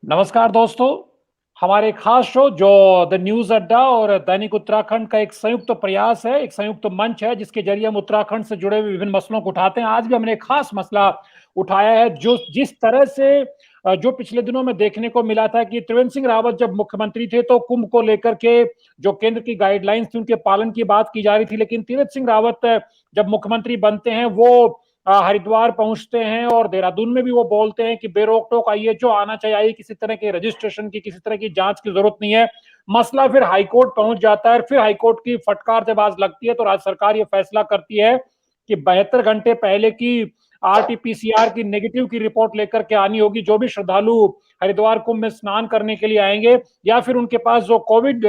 नमस्कार दोस्तों। हमारे खास शो जो द न्यूज अड्डा और दैनिक उत्तराखंड का एक संयुक्त प्रयास है, एक संयुक्त मंच है जिसके जरिए हम उत्तराखंड से जुड़े हुए विभिन्न मसलों को उठाते हैं। आज भी हमने एक खास मसला उठाया है जो जिस तरह से जो पिछले दिनों में देखने को मिला था कि त्रिवेंद्र सिंह रावत जब मुख्यमंत्री थे तो कुंभ को लेकर के जो केंद्र की गाइडलाइंस थी उनके पालन की बात की जा रही थी, लेकिन तीरथ सिंह रावत जब मुख्यमंत्री बनते हैं वो हरिद्वार पहुंचते हैं और देहरादून में भी वो बोलते हैं कि बेरोक टोक आइए, जो आना चाहिए, किसी तरह के रजिस्ट्रेशन की, किसी तरह की जांच की जरूरत नहीं है। मसला फिर हाईकोर्ट पहुंच जाता है, फिर हाईकोर्ट की फटकार जब आज लगती है तो राज्य सरकार ये फैसला करती है कि 72 घंटे पहले की आरटीपीसीआर की नेगेटिव की रिपोर्ट लेकर के आनी होगी जो भी श्रद्धालु हरिद्वार कुंभ में स्नान करने के लिए आएंगे, या फिर उनके पास जो कोविड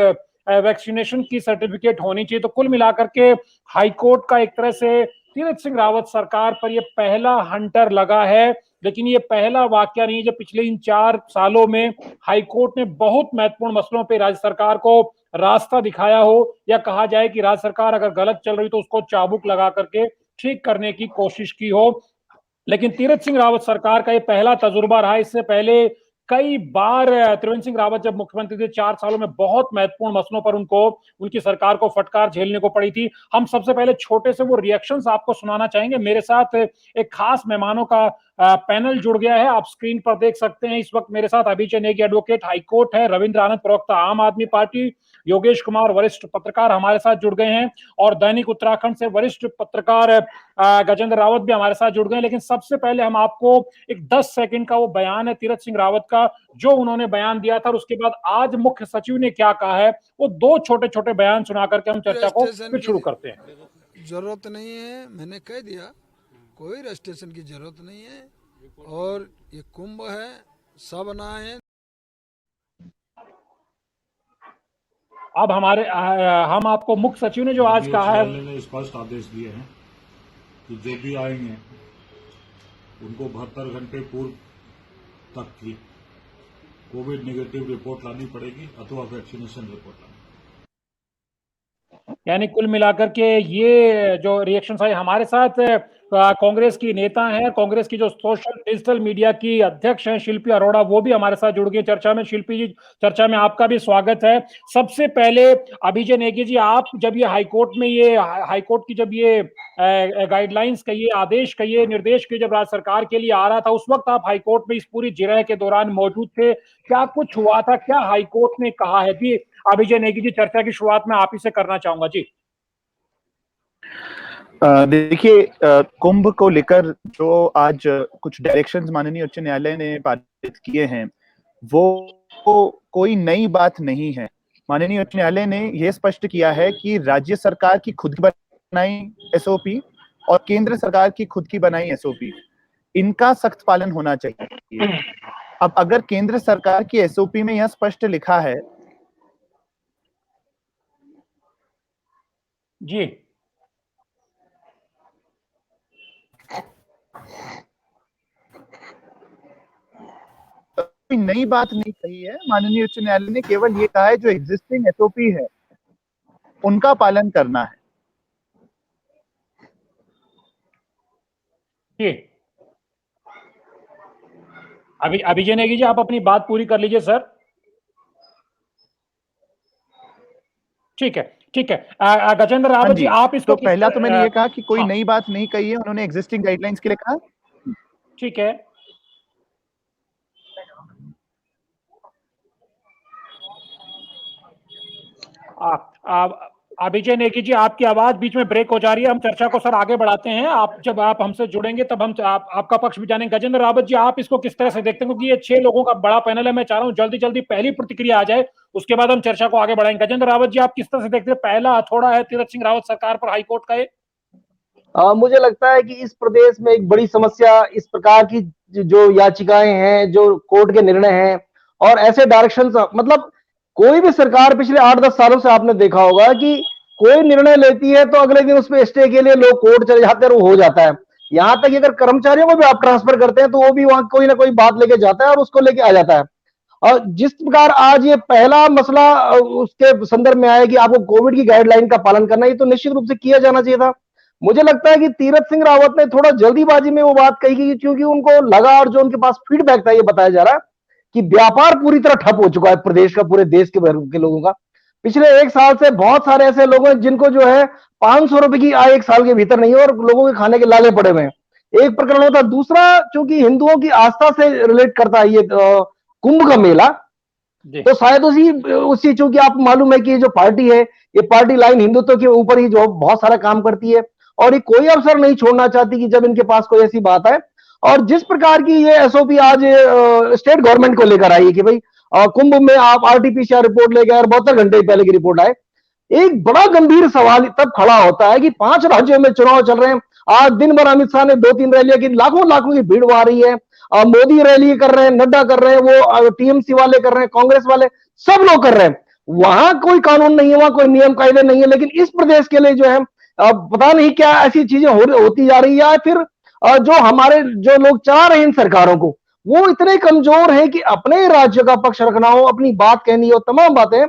वैक्सीनेशन की सर्टिफिकेट होनी चाहिए। तो कुल मिलाकर के हाईकोर्ट का एक तरह से तीरथ सिंह रावत सरकार पर यह पहला हंटर लगा है, लेकिन ये पहला वाकया नहीं है। जो पिछले इन 4 सालों में हाईकोर्ट ने बहुत महत्वपूर्ण मसलों पे राज्य सरकार को रास्ता दिखाया हो, या कहा जाए कि राज्य सरकार अगर गलत चल रही तो उसको चाबुक लगा करके ठीक करने की कोशिश की हो। लेकिन तीरथ सिंह रावत सरकार का ये पहला तजुर्बा रहा। इससे पहले कई बार त्रिवेंद्र सिंह रावत जब मुख्यमंत्री थे 4 सालों में बहुत महत्वपूर्ण मसलों पर उनको, उनकी सरकार को फटकार झेलने को पड़ी थी। हम सबसे पहले छोटे से वो रिएक्शंस आपको सुनाना चाहेंगे। मेरे साथ एक खास मेहमानों का पैनल जुड़ गया है, आप स्क्रीन पर देख सकते हैं। इस वक्त मेरे साथ अभिजय नेगी एडवोकेट हाईकोर्ट है, रविंद्र आनंद प्रवक्ता आम आदमी पार्टी, योगेश कुमार वरिष्ठ पत्रकार हमारे साथ जुड़ गए हैं, और दैनिक उत्तराखंड से वरिष्ठ पत्रकार गजेंद्र रावत भी हमारे साथ जुड़ गए। लेकिन सबसे पहले हम आपको एक 10 सेकंड का वो बयान है तीरथ सिंह रावत का, जो उन्होंने बयान दिया था, और उसके बाद आज मुख्य सचिव ने क्या कहा है, वो दो छोटे छोटे बयान सुना करके हम चर्चा को फिर शुरू करते हैं। जरूरत नहीं है, मैंने कह दिया कोई रजिस्ट्रेशन की जरूरत नहीं है। और ये कुंभ है, सब नहाए। अब हम आपको मुख्य सचिव ने जो आज कहा है, ने स्पष्ट आदेश दिए हैं कि जो भी आएंगे उनको 72 घंटे पूर्व तक की कोविड नेगेटिव रिपोर्ट लानी पड़ेगी अथवा वैक्सीनेशन रिपोर्ट लानी। यानी कुल मिलाकर के ये जो रिएक्शन आए हमारे साथ कांग्रेस की नेता हैं, कांग्रेस की जो सोशल डिजिटल मीडिया की अध्यक्ष हैं शिल्पी अरोड़ा, वो भी हमारे साथ जुड़ गए चर्चा में। शिल्पी जी, चर्चा में आपका भी स्वागत है। सबसे पहले अभिजय नेगी जी, आप जब ये हाईकोर्ट में ये हाईकोर्ट की जब ये गाइडलाइंस कहिए, आदेश कहिए, निर्देश कहिए, जब राज्य सरकार के लिए आ रहा था, उस वक्त आप हाईकोर्ट में इस पूरी जिरह के दौरान मौजूद थे। क्या कुछ हुआ था, क्या हाईकोर्ट ने कहा है? जी अभिजय नेगी जी, चर्चा की शुरुआत में आप ही से करना चाहूंगा जी। देखिए, कुंभ को लेकर जो आज कुछ डायरेक्शंस माननीय उच्च न्यायालय ने पारित किए हैं वो कोई नई बात नहीं है। माननीय उच्च न्यायालय ने यह स्पष्ट किया है कि राज्य सरकार की खुद की बनाई एसओपी और केंद्र सरकार की खुद की बनाई एसओपी, इनका सख्त पालन होना चाहिए। अब अगर केंद्र सरकार की एसओपी में यह स्पष्ट लिखा है जी, कोई नई बात नहीं कही है। माननीय उच्च न्यायालय ने केवल ये कहा है जो एग्जिस्टिंग एसओपी है उनका पालन करना है। जी अभिजय नेगी जी, आप अपनी बात पूरी कर लीजिए सर। ठीक है, ठीक है। गजेंद्र हाँ रावत जी, जी, आप इसको तो पहला तो मैंने ये कहा कि कोई हाँ, नई बात नहीं कही है, उन्होंने एग्जिस्टिंग गाइडलाइंस के लिए कहा। ठीक है। अभिजय नेगी जी, आपकी आवाज बीच में ब्रेक हो जा रही है। हम चर्चा को सर आगे बढ़ाते हैं। जब आप हमसे जुड़ेंगे तब हम आपका पक्ष भी जानेंगे। गजेंद्र रावत जी, आप इसको किस तरह से देखते हैं? क्योंकि ये 6 लोगों का बड़ा पैनल है, मैं चाह रहा हूँ जल्दी जल्दी पहली प्रतिक्रिया आ जाए, उसके बाद हम चर्चा को आगे बढ़ाएंगे। गजेंद्र रावत जी, आप किस तरह से देखते हैं? पहला हथौड़ा है तीरथ सिंह रावत सरकार पर हाईकोर्ट का। मुझे लगता है कि इस प्रदेश में एक बड़ी समस्या इस प्रकार की जो याचिकाएं हैं, जो कोर्ट के निर्णय हैं और ऐसे डायरेक्शन, मतलब कोई भी सरकार पिछले 8-10 सालों से आपने देखा होगा कि कोई निर्णय लेती है तो अगले दिन उस पर स्टे के लिए लोग कोर्ट चले जाते हैं और वो हो जाता है। यहां तक कि अगर कर्मचारियों को भी आप ट्रांसफर करते हैं तो वो भी वहां कोई ना कोई बात लेके जाता है और उसको लेके आ जाता है। और जिस प्रकार आज ये पहला मसला उसके संदर्भ में आया कि आपको कोविड की गाइडलाइन का पालन करना, ये तो निश्चित रूप से किया जाना चाहिए था। मुझे लगता है कि तीरथ सिंह रावत ने थोड़ा जल्दीबाजी में वो बात कही, क्योंकि उनको लगा और जो उनके पास फीडबैक था ये बताया जा रहा है कि व्यापार पूरी तरह ठप हो चुका है प्रदेश का, पूरे देश के लोगों का। पिछले 1 साल से बहुत सारे ऐसे लोग हैं जिनको जो है 500 रुपए की आय 1 साल के भीतर नहीं है और लोगों के खाने के लाले पड़े हुए हैं। एक प्रकरण होता है। दूसरा, चूंकि हिंदुओं की आस्था से रिलेट करता है ये कुंभ का मेला, जी तो शायद उसी चूंकि आप मालूम है कि ये जो पार्टी है, ये पार्टी लाइन हिंदुत्व के ऊपर ही जो बहुत सारा काम करती है और ये कोई अवसर नहीं छोड़ना चाहती कि जब इनके पास कोई ऐसी बात है। और जिस प्रकार की ये एसओपी आज स्टेट गवर्नमेंट को लेकर आई है कि भाई कुंभ में आप आरटीपीसीआर रिपोर्ट लेके और 72 घंटे पहले की रिपोर्ट आए, एक बड़ा गंभीर सवाल तब खड़ा होता है कि 5 राज्यों में चुनाव चल रहे हैं। आज दिन भर अमित शाह ने 2-3 रैलियां की, लाखों लाखों की भीड़ वहां रही है। मोदी रैली कर रहे हैं, नड्डा कर रहे हैं, वो टीएमसी वाले कर रहे हैं, कांग्रेस वाले, सब लोग कर रहे हैं। वहां कोई कानून नहीं है, वहां कोई नियम कायदे नहीं है, लेकिन इस प्रदेश के लिए जो है पता नहीं क्या ऐसी चीजें होती जा रही है, या फिर जो हमारे जो लोग चाह रहे हैं इन सरकारों को, वो इतने कमजोर हैं कि अपने राज्य का पक्ष रखना हो, अपनी बात कहनी हो, तमाम बातें,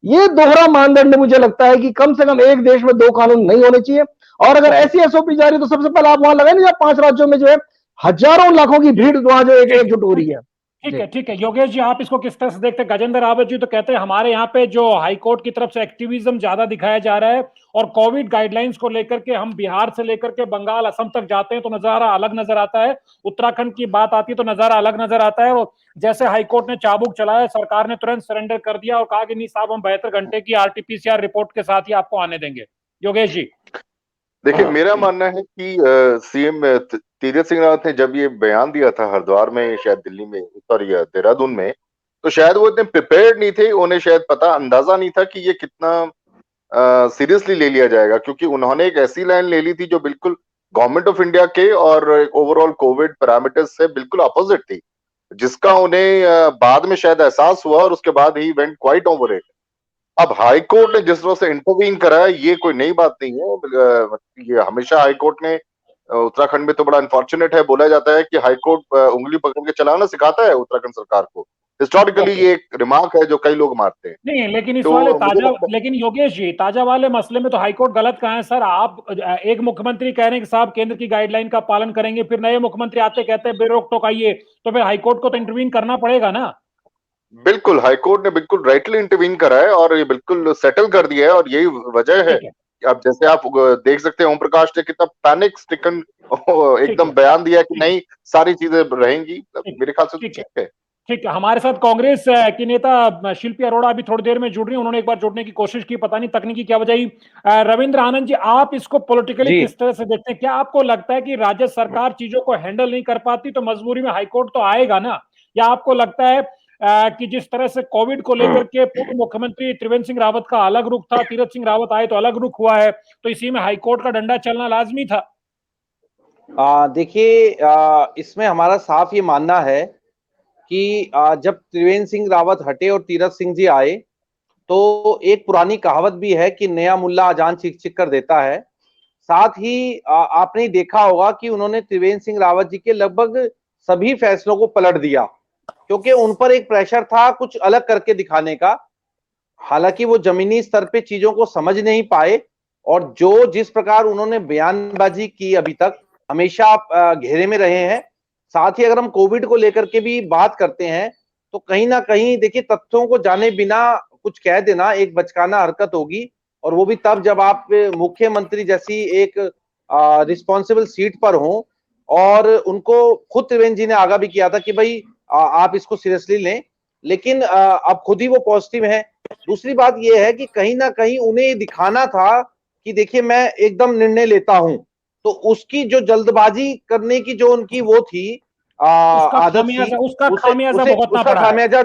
ये दोहरा मानदंड मुझे लगता है कि कम से कम एक देश में 2 कानून नहीं होने चाहिए। और अगर ऐसी एसओपी जारी, तो सबसे पहले आप वहां लगाए ना, 5 राज्यों में जो है हजारों लाखों की भीड़ वहां जो एकजुट हो रही है। ठीक है योगेश जी, आप इसको किस तरह से देखते हैं? गजेंद्र रावत जी तो कहते हैं हमारे यहाँ पे जो हाई कोर्ट की तरफ से एक्टिविज्म ज्यादा दिखाया जा रहा है और कोविड गाइडलाइंस को लेकर के हम बिहार से लेकर के बंगाल असम तक जाते हैं तो नजारा अलग नजर आता है, उत्तराखंड की बात आती है तो नजारा अलग नजर आता है। और जैसे हाईकोर्ट ने चाबुक चलाया, सरकार ने तुरंत सरेंडर कर दिया और कहा कि नहीं साहब, हम 72 घंटे की आरटीपीसीआर रिपोर्ट के साथ ही आपको आने देंगे। योगेश जी देखिए, मेरा मानना है कि सीएम तीरथ सिंह रावत ने जब ये बयान दिया था हरिद्वार में, शायद दिल्ली में, सॉरी देहरादून में, तो शायद वो इतने प्रिपेयर्ड नहीं थे, उन्हें शायद अंदाजा नहीं था कि ये कितना सीरियसली ले लिया जाएगा, क्योंकि उन्होंने एक ऐसी लाइन ले ली थी जो बिल्कुल गवर्नमेंट ऑफ इंडिया के और ओवरऑल कोविड पैरामीटर्स से बिल्कुल अपोजिट थी, जिसका उन्हें बाद में शायद एहसास हुआ और उसके बाद he went quite over it. अब हाई कोर्ट ने जिस तरह से इंटरवीन करा है, ये कोई नई बात नहीं है। ये हमेशा हाई कोर्ट ने उत्तराखंड में तो बड़ा अनफॉर्चुनेट है, बोला जाता है कि हाई कोर्ट उंगली पकड़ के चलाना सिखाता है उत्तराखंड सरकार को। हिस्टोरिकली ये एक रिमार्क है जो कई लोग मारते हैं। नहीं, लेकिन इस तो वाले मुझे ताजा, लगता है लेकिन योगेश जी ताजा वाले मसले में तो हाईकोर्ट गलत कहाँ है सर? आप एक मुख्यमंत्री कह रहे हैं कि साहब केंद्र की गाइडलाइन का पालन करेंगे, फिर नए मुख्यमंत्री आते कहते हैं बेरोक टोक आइए, तो फिर हाईकोर्ट को तो इंटरवीन करना पड़ेगा ना। बिल्कुल हाईकोर्ट ने बिल्कुल राइटली इंटरवीन करा है और ये बिल्कुल सेटल कर दिया है, और यही वजह है। ठीक है, अब जैसे आप देख सकते हैं, ओम प्रकाश ने कितना पैनिक स्टिकन ठीक एकदम है, बयान दिया कि ठीक नहीं सारी चीजें रहेंगी। ठीक मेरे ख्याल से तो ठीक है, ठीक है। ठीक है। हमारे साथ कांग्रेस की नेता शिल्पी अरोड़ा अभी थोड़ी देर में जुड़ रही हैं। उन्होंने एक बार जुड़ने की कोशिश की, पता नहीं तकनीकी क्या वजह ही। रविंद्र आनंद जी, आप इसको पॉलिटिकली जी किस तरह से देखते हैं? क्या आपको लगता है कि राज्य सरकार चीजों को हैंडल नहीं कर पाती तो मजबूरी में हाईकोर्ट तो आएगा ना? या आपको लगता है कि जिस तरह से कोविड को लेकर के पूर्व मुख्यमंत्री त्रिवेंद्र सिंह रावत का अलग रुख था, तीरथ सिंह रावत आए तो अलग रुख हुआ है, तो इसी में हाईकोर्ट का डंडा चलना लाजमी था? देखिए, इसमें हमारा साफ ये मानना है कि जब त्रिवेंद्र सिंह रावत हटे और तीरथ सिंह जी आए, तो एक पुरानी कहावत भी है कि नया मुल्ला अजान चीख चीख कर देता है। साथ ही आपने देखा होगा कि उन्होंने त्रिवेंद्र सिंह रावत जी के लगभग सभी फैसलों को पलट दिया, क्योंकि उन पर एक प्रेशर था कुछ अलग करके दिखाने का। हालांकि वो जमीनी स्तर पे चीजों को समझ नहीं पाए, और जो जिस प्रकार उन्होंने बयानबाजी की अभी तक, हमेशा आप घेरे में रहे हैं। साथ ही अगर हम कोविड को लेकर के भी बात करते हैं, तो कहीं ना कहीं देखिए, तथ्यों को जाने बिना कुछ कह देना एक बचकाना हरकत होगी, और वो भी तब जब आप मुख्यमंत्री जैसी एक रिस्पॉन्सिबल सीट पर हों। और उनको खुद त्रिवेंद्र जी ने आगाह भी किया था कि भाई आप इसको सीरियसली लें, लेकिन अब खुद ही वो पॉजिटिव हैं। दूसरी बात यह है कि कहीं ना कहीं उन्हें दिखाना था कि देखिए मैं एकदम निर्णय लेता हूं, तो उसकी जो जल्दबाजी करने की जो उनकी वो थी आदत थी, उसका खामियाजा भुगतना पड़ा है।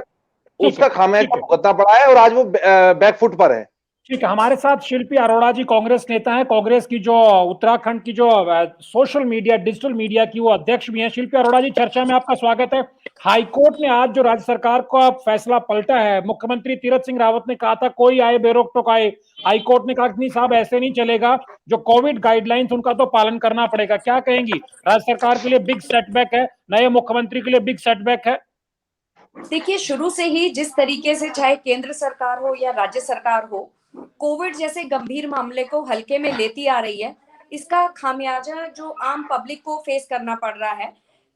उसका खामियाजा ठीक है, भुगतना पड़ा है, और आज वो बैकफुट पर है। ठीक है। हमारे साथ शिल्पी अरोड़ा जी कांग्रेस नेता हैं, कांग्रेस की जो उत्तराखंड की जो सोशल मीडिया, डिजिटल मीडिया की वो अध्यक्ष भी हैं। शिल्पी अरोड़ा जी, चर्चा में आपका स्वागत है। हाईकोर्ट ने आज जो राज्य सरकार का फैसला पलटा है, मुख्यमंत्री तीरथ सिंह रावत ने कहा था कोई आए बेरोक टोक आए, हाईकोर्ट ने कहा नहीं साहब ऐसे नहीं चलेगा, जो कोविड गाइडलाइंस उनका तो पालन करना पड़ेगा। क्या कहेंगी? राज्य सरकार के लिए बिग सेटबैक है, नए मुख्यमंत्री के लिए बिग सेटबैक है? देखिए, शुरू से ही जिस तरीके से चाहे केंद्र सरकार हो या राज्य सरकार हो, कोविड जैसे गंभीर मामले को हल्के में लेती आ रही है, इसका खामियाजा जो आम पब्लिक को फेस करना पड़ रहा है।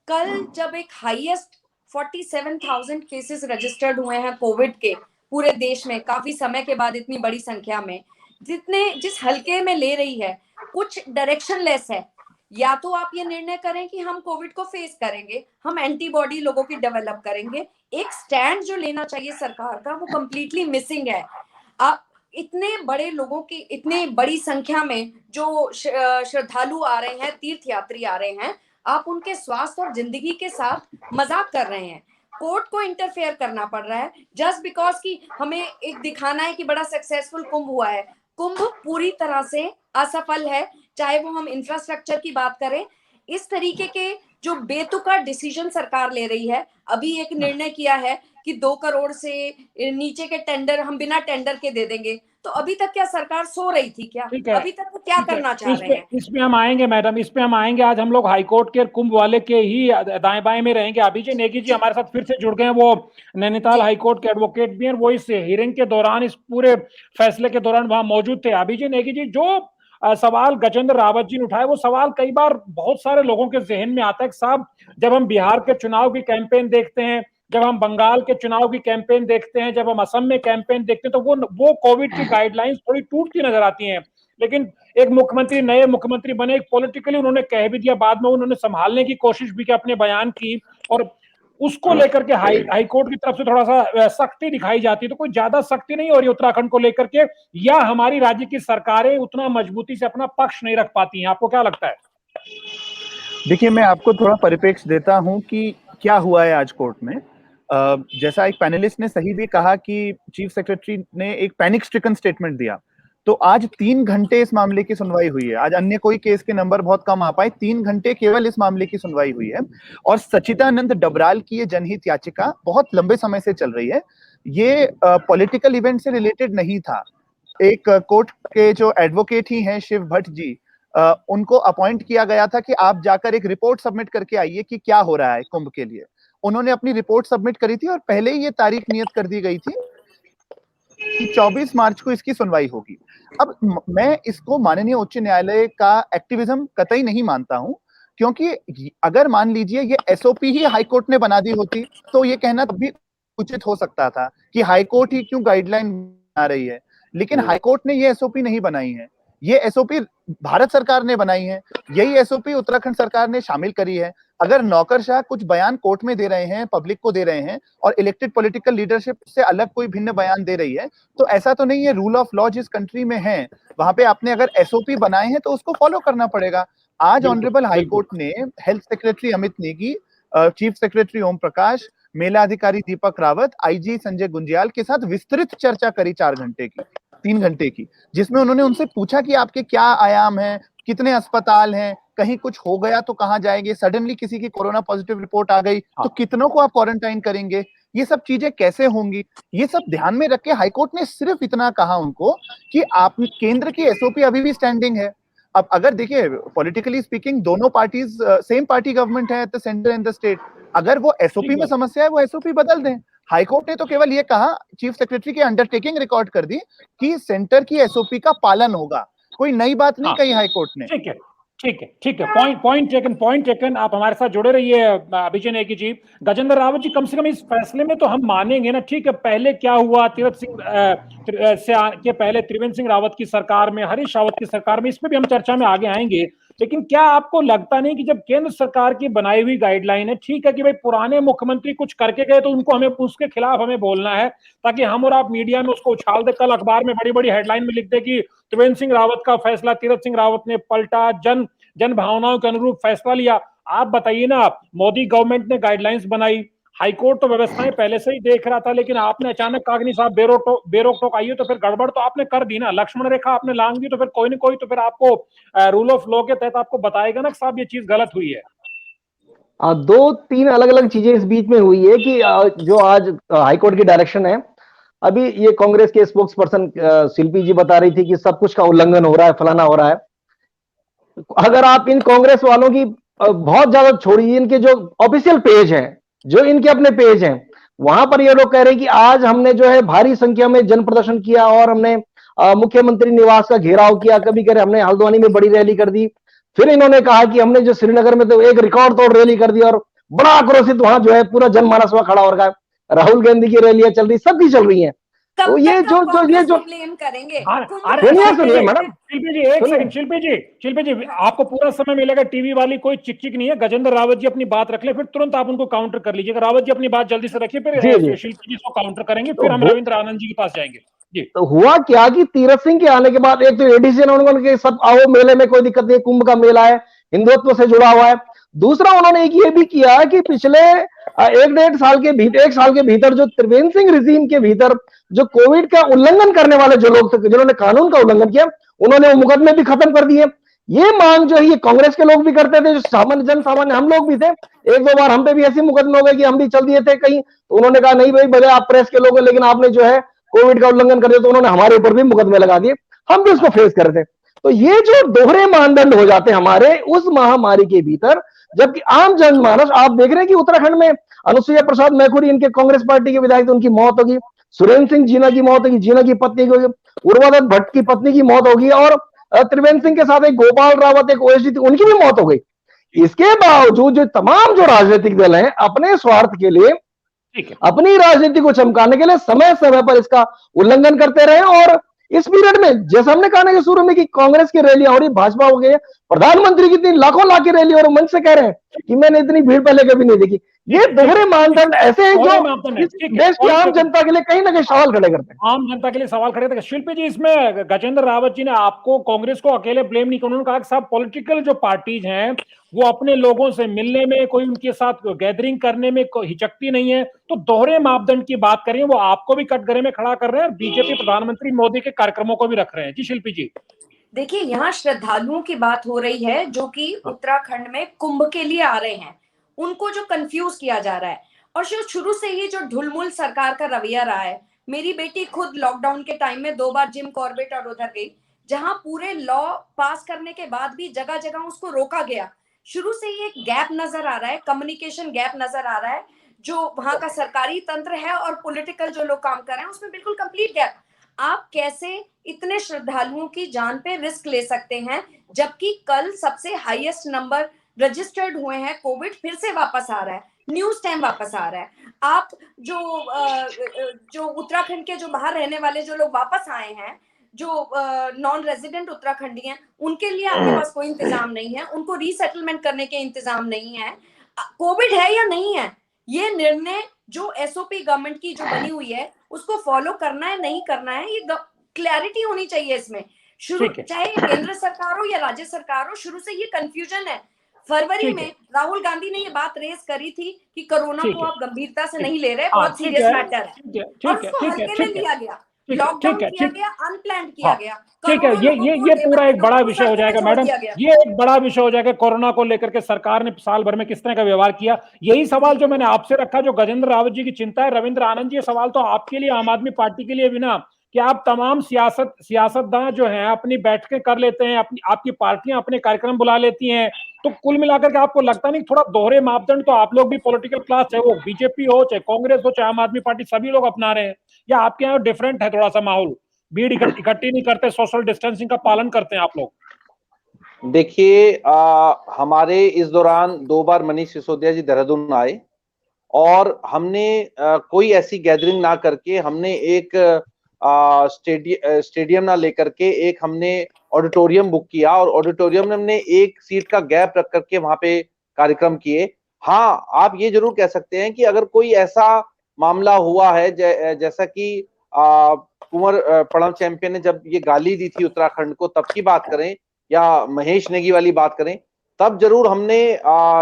कल जब एक हाईएस्ट 47,000 केसेस रजिस्टर्ड हुए हैं कोविड के पूरे देश में, काफी समय के बाद इतनी बड़ी संख्या में, जिस हल्के में ले रही है, कुछ डायरेक्शन लेस है। या तो आप ये निर्णय करें कि हम कोविड को फेस करेंगे, हम एंटीबॉडी लोगों की डेवलप करेंगे, एक स्टैंड जो लेना चाहिए सरकार का वो कंप्लीटली मिसिंग है। आप इतने बड़े लोगों की, इतनी बड़ी संख्या में जो श्रद्धालु आ रहे हैं, तीर्थयात्री आ रहे हैं, आप उनके स्वास्थ्य और जिंदगी के साथ मजाक कर रहे हैं। कोर्ट को इंटरफेयर करना पड़ रहा है जस्ट बिकॉज कि हमें एक दिखाना है कि बड़ा सक्सेसफुल कुंभ हुआ है। कुंभ पूरी तरह से असफल है, चाहे वो हम इंफ्रास्ट्रक्चर की बात करें। इस तरीके के जो बेतुका डिसीजन सरकार ले रही है, अभी एक निर्णय किया है कि 2 करोड़ से नीचे के टेंडर हम बिना टेंडर के दे देंगे, तो अभी तक क्या सरकार सो रही थी क्या? अभी तक वो क्या करना चाह रहे हैं? इस पे हम आएंगे मैडम, इस पे हम आएंगे। आज हम लोग हाईकोर्ट के कुंभ वाले के ही दाएं बाएं में रहेंगे। अभिजय नेगी जी हमारे साथ फिर से जुड़ गए हैं, वो नैनीताल हाईकोर्ट के एडवोकेट भी हैं, वो इस हियरिंग के दौरान, इस पूरे फैसले के दौरान वहां मौजूद थे। अभिजय नेगी जी, जो सवाल गजेंद्र रावत जी ने उठाए, वो सवाल कई बार बहुत सारे लोगों के जहन में आता है कि साहब, जब हम बिहार के चुनाव की कैंपेन देखते हैं, जब हम बंगाल के चुनाव की कैंपेन देखते हैं, जब हम असम में कैंपेन देखते हैं, तो वो कोविड की गाइडलाइंस थोड़ी टूटती नजर आती हैं। लेकिन एक मुख्यमंत्री, नए मुख्यमंत्री बने, एक पॉलिटिकली उन्होंने कह भी दिया, बाद में उन्होंने संभालने की कोशिश भी की, अपने बयान की, और उसको लेकर के हाई कोर्ट की तरफ से थोड़ा सा सख्ती दिखाई जाती है। तो कोई ज्यादा सख्ती नहीं हो रही उत्तराखंड को लेकर के, या हमारी राज्य की सरकारें उतना मजबूती से अपना पक्ष नहीं रख पाती हैं? आपको क्या लगता है? देखिए, मैं आपको थोड़ा परिप्रेक्ष्य देता हूं कि क्या हुआ है आज कोर्ट में। जैसा एक पैनलिस्ट ने सही भी कहा कि चीफ सेक्रेटरी ने एक पैनिक स्ट्रिकन स्टेटमेंट दिया, तो आज 3 घंटे इस मामले की सुनवाई हुई है। आज अन्य कोई केस के नंबर बहुत कम आ पाए, 3 घंटे केवल इस मामले की सुनवाई हुई है। और सच्चिदानंद डबराल की ये जनहित याचिका बहुत लंबे समय से चल रही है। ये पॉलिटिकल इवेंट से रिलेटेड नहीं था। एक कोर्ट के जो एडवोकेट ही हैं, शिव भट्ट जी, उनको अपॉइंट किया गया था कि आप जाकर एक रिपोर्ट सबमिट करके आइए कि क्या हो रहा है कुंभ के लिए। उन्होंने अपनी रिपोर्ट सबमिट करी थी और पहले ही ये तारीख नियत कर दी गई थी कि 24 मार्च को इसकी सुनवाई होगी। अब मैं इसको माननीय उच्च न्यायालय का एक्टिविज्म कतई नहीं मानता हूं, क्योंकि अगर मान लीजिए ये एसओपी ही हाईकोर्ट ने बना दी होती तो ये कहना तब भी उचित हो सकता था कि हाईकोर्ट ही क्यों गाइडलाइन बना रही है। लेकिन हाईकोर्ट ने ये एसओपी नहीं बनाई है, ये एसओपी भारत सरकार ने बनाई है। यही एसओपी उत्तराखंड सरकार ने शामिल करी है। अगर नौकरशाह कुछ बयान कोर्ट में दे रहे हैं, पब्लिक को दे रहे हैं, और इलेक्टेड पॉलिटिकल लीडरशिप से अलग कोई भिन्न बयान दे रही है, तो ऐसा तो नहीं है। रूल ऑफ लॉ जिस कंट्री में है, वहां पे आपने अगर एसओपी बनाए हैं तो उसको फॉलो करना पड़ेगा। आज ऑनरेबल हाईकोर्ट ने health secretary Amit Negi, chief secretary Om Prakash, मेला अधिकारी दीपक रावत, आईजी संजय गुंजियाल के साथ विस्तृत चर्चा करी 3 घंटे की, जिसमें उन्होंने उनसे पूछा कि आपके क्या आयाम हैं, कितने अस्पताल हैं, कहीं कुछ हो गया तो कहां जाएंगे, सडनली किसी की कोरोना पॉजिटिव रिपोर्ट आ गई तो कितनों को आप क्वारंटाइन करेंगे, ये सब चीजें कैसे होंगी। ये सब ध्यान में रख के हाईकोर्ट ने सिर्फ इतना कहा उनको कि आप केंद्र की एसओपी अभी भी स्टैंडिंग है। अब अगर देखिए, पॉलिटिकली स्पीकिंग दोनों पार्टीज सेम पार्टी गवर्नमेंट है at the centre and the state. अगर वो एसओपी में समस्या है, वो एसओपी बदल दें। हाईकोर्ट ने तो केवल ये कहा, चीफ सेक्रेटरी की अंडरटेकिंग रिकॉर्ड कर दी कि सेंटर की एसओपी का पालन होगा। कोई नई बात नहीं कही हाईकोर्ट ने। ठीक है, पॉइंट टेकन। आप हमारे साथ जुड़े रहिए अभिजय नेगी जी। गजेंद्र रावत जी, कम से कम इस फैसले में तो हम मानेंगे ना, ठीक है, पहले क्या हुआ तीरथ सिंह के पहले त्रिवेंद्र सिंह रावत की सरकार में, हरीश रावत की सरकार में, इस पे भी हम चर्चा में आगे आएंगे। लेकिन क्या आपको लगता नहीं कि जब केंद्र सरकार की बनाई हुई गाइडलाइन है, ठीक है कि भाई पुराने मुख्यमंत्री कुछ करके गए तो उनको हमें उसके खिलाफ हमें बोलना है, ताकि हम और आप मीडिया में उसको उछाल दे, कल अखबार में बड़ी बड़ी हेडलाइन में लिख दे कि त्रिवेंद्र सिंह रावत का फैसला तीरथ सिंह रावत ने पलटा, जन भावनाओं के अनुरूप फैसला लिया। आप बताइए ना, मोदी गवर्नमेंट ने गाइडलाइंस बनाई, हाईकोर्ट तो व्यवस्थाएं पहले से ही देख रहा था, लेकिन आपने अचानक कहा कि नहीं साहब, बेरोक टोक आइए, तो फिर गड़बड़ तो आपने कर दी ना, लक्ष्मण रेखा आपने लांग दी, तो फिर कोई ना कोई तो फिर आपको रूल ऑफ लॉ के तहत आपको बताएगा ना कि साहब ये चीज गलत हुई है। 2-3 अलग अलग चीजें इस बीच में हुई है कि जो आज हाईकोर्ट की डायरेक्शन है, अभी ये कांग्रेस के स्पोक्स पर्सन शिल्पी जी बता रही थी कि सब कुछ का उल्लंघन हो रहा है, फलाना हो रहा है। अगर आप इन कांग्रेस वालों की बहुत ज्यादा छोड़िए, इनके जो ऑफिशियल पेज हैं, जो इनके अपने पेज हैं, वहां पर ये लोग कह रहे हैं कि आज हमने जो है भारी संख्या में जन प्रदर्शन किया और हमने मुख्यमंत्री निवास का घेराव किया, कभी कह रहे हमने हल्द्वानी में बड़ी रैली कर दी। फिर इन्होंने कहा कि हमने जो श्रीनगर में तो एक रिकॉर्ड तोड़ रैली कर दी और बड़ा आक्रोशित वहां जो है पूरा जनमानस वहां खड़ा हो रखा है, राहुल गांधी की रैलियां चल रही, सबकी चल रही है। तो ये जो ब्लेम करेंगे सुनिए मैडम, शिल्पी जी एक सेकंड, शिल्पी जी आपको पूरा समय मिलेगा, टीवी वाली कोई चिक नहीं है। गजेंद्र रावत जी अपनी बात रख ले, फिर तुरंत आप उनको काउंटर कर लीजिएगा। रावत जी अपनी बात जल्दी से रखिए, फिर शिल्पी जी इसको काउंटर करेंगे, फिर हम रविंद्र आनंद जी के पास जाएंगे जी। तो हुआ क्या कि तीरथ सिंह के आने के बाद एक तो एडीसी ने उन्होंने सब आओ मेले में, कोई दिक्कत नहीं, कुंभ का मेला है, हिंदुत्व से जुड़ा हुआ है। दूसरा उन्होंने एक ये भी किया कि पिछले एक साल के भीतर जो त्रिवेंद्र सिंह रिजीम के भीतर जो कोविड का उल्लंघन करने वाले जो लोग थे, जिन्होंने कानून का उल्लंघन किया, उन्होंने वो मुकदमे भी खत्म कर दिए। ये मांग जो है ये कांग्रेस के लोग भी करते थे, जो सामान्य जन सामान्य हम लोग भी थे। एक दो बार हम पे भी ऐसे मुकदमे हो गए कि हम भी चल दिए थे कहीं, तो उन्होंने कहा नहीं भाई भले आप प्रेस के लोग हैं, लेकिन आपने जो है कोविड का उल्लंघन कर दिया, तो उन्होंने हमारे ऊपर भी मुकदमे लगा दिए, हम भी उसको फेस कर रहे थे। तो ये जो दोहरे मानदंड हो जाते हैं हमारे उस महामारी के भीतर, जबकि आम जनमानस आप देख रहे हैं कि उत्तराखंड में अनुसुईया प्रसाद मैखुरी, इनके कांग्रेस पार्टी के विधायक, उनकी मौत होगी, सुरेंद्र सिंह जीना की मौत होगी, जीना की पत्नी की, उर्वादत्त भट्ट की पत्नी की मौत होगी, और त्रिवेंद्र सिंह के साथ एक गोपाल रावत एक ओएसडी थी, उनकी भी मौत हो गई। इसके बावजूद जो तमाम जो राजनीतिक दल हैं अपने स्वार्थ के लिए, अपनी राजनीति को चमकाने के लिए समय समय पर इसका उल्लंघन करते रहे। और इस पीरियड में जैसा हमने कहा ना कि शुरू में कि कांग्रेस की रैलियां हो रही, भाजपा हो गई, प्रधानमंत्री की इतनी लाखों लाख की रैली और मंच से कह रहे हैं कि मैंने इतनी भीड़ पहले कभी नहीं देखी। ये दोहरे मानदंड ऐसे हैं जो देश की आम जनता के लिए कहीं ना कहीं सवाल खड़े करते हैं, आम जनता के लिए सवाल खड़े करते हैं। शिल्पी जी इसमें गजेंद्र रावत जी ने आपको कांग्रेस को अकेले ब्लेम नहीं किया, उन्होंने कहा कि सब पॉलिटिकल जो पार्टीज हैं वो अपने लोगों से मिलने में, कोई उनके साथ गैदरिंग करने में कोई हिचकती नहीं है। तो दोहरे मापदंड की बात करें, वो आपको भी कटघरे में खड़ा कर रहे हैं और बीजेपी प्रधानमंत्री मोदी के कार्यक्रमों को भी रख रहे हैं। जी शिल्पी जी। देखिए यहाँ श्रद्धालुओं की बात हो रही है जो कि उत्तराखंड में कुंभ के लिए आ रहे हैं, उनको जो कंफ्यूज किया जा रहा है। और शुरू से ही जो ढुलमुल सरकार का रवैया रहा है, मेरी बेटी खुद लॉकडाउन के टाइम में 2 बार जिम कॉर्बेट और उधर गई, जहां पूरे लॉ पास करने के बाद भी जगह जगह उसको रोका गया। शुरू से ही एक गैप नजर आ रहा है, कम्युनिकेशन गैप नजर आ रहा है, जो वहां का सरकारी तंत्र है और पॉलिटिकल जो लोग काम कर रहे हैं उसमें बिल्कुल कंप्लीट गैप। आप कैसे इतने श्रद्धालुओं की जान पे रिस्क ले सकते हैं, जबकि कल सबसे हाईएस्ट नंबर रजिस्टर्ड हुए हैं, कोविड फिर से वापस आ रहा है, न्यूज टाइम वापस आ रहा है। आप जो उत्तराखंड के जो बाहर रहने वाले जो लोग वापस आए हैं, जो नॉन रेजिडेंट उत्तराखंडी हैं, उनके लिए आपके पास कोई इंतजाम नहीं है, उनको रीसेटलमेंट करने के इंतजाम नहीं है। कोविड है या नहीं है, ये निर्णय जो एसओपी गवर्नमेंट की जो बनी हुई है उसको फॉलो करना है नहीं करना है, ये क्लैरिटी होनी चाहिए इसमें। शुरू चाहे केंद्र सरकार हो या राज्य सरकार हो, शुरू से ये कंफ्यूजन है। फरवरी में राहुल गांधी ने ये बात रेस करी थी कि कोरोना को आप गंभीरता से नहीं ले रहे, बहुत सीरियस मैटर है, और उसको हल्के में लिया गया, लॉकडाउन किया गया, अनप्लान्ड किया गया। ठीक है, ये पूरा एक बड़ा विषय हो जाएगा मैडम, ये एक बड़ा विषय हो जाएगा कोरोना को लेकर के सरकार ने साल भर में किस तरह का व्यवहार किया। यही सवाल जो मैंने आपसे रखा, जो गजेंद्र रावत जी की चिंता है, रविंद्र आनंद जी, ये सवाल तो आपके लिए, आम आदमी पार्टी के लिए भी ना, कि आप तमाम सियासतदान जो हैं अपनी बैठकें कर लेते हैं, आपकी पार्टियां अपने कार्यक्रम बुला लेती हैं, तो कुल मिलाकर के आपको लगता नहीं थोड़ा दोहरे मापदंड तो आप लोग भी, पॉलिटिकल क्लास, चाहे वो बीजेपी हो, चाहे कांग्रेस हो, चाहे आम आदमी पार्टी, सभी लोग अपना रहे हैं, या आपके यहाँ डिफरेंट है थोड़ा सा माहौल? भीड़ इकट्ठी नहीं करते, सोशल डिस्टेंसिंग का पालन करते हैं आप लोग? देखिए हमारे इस दौरान 2 बार मनीष सिसोदिया जी देहरादून आए, और हमने कोई ऐसी गैदरिंग ना करके, हमने एक स्टेडियम ना लेकर के एक हमने ऑडिटोरियम बुक किया, और ऑडिटोरियम में हमने एक सीट का गैप रख करके वहां पे कार्यक्रम किए। हाँ, आप ये जरूर कह सकते हैं कि अगर कोई ऐसा मामला हुआ है जैसा कि कुंवर प्रणव चैंपियन ने जब ये गाली दी थी उत्तराखंड को, तब की बात करें, या महेश नेगी वाली बात करें, तब जरूर हमने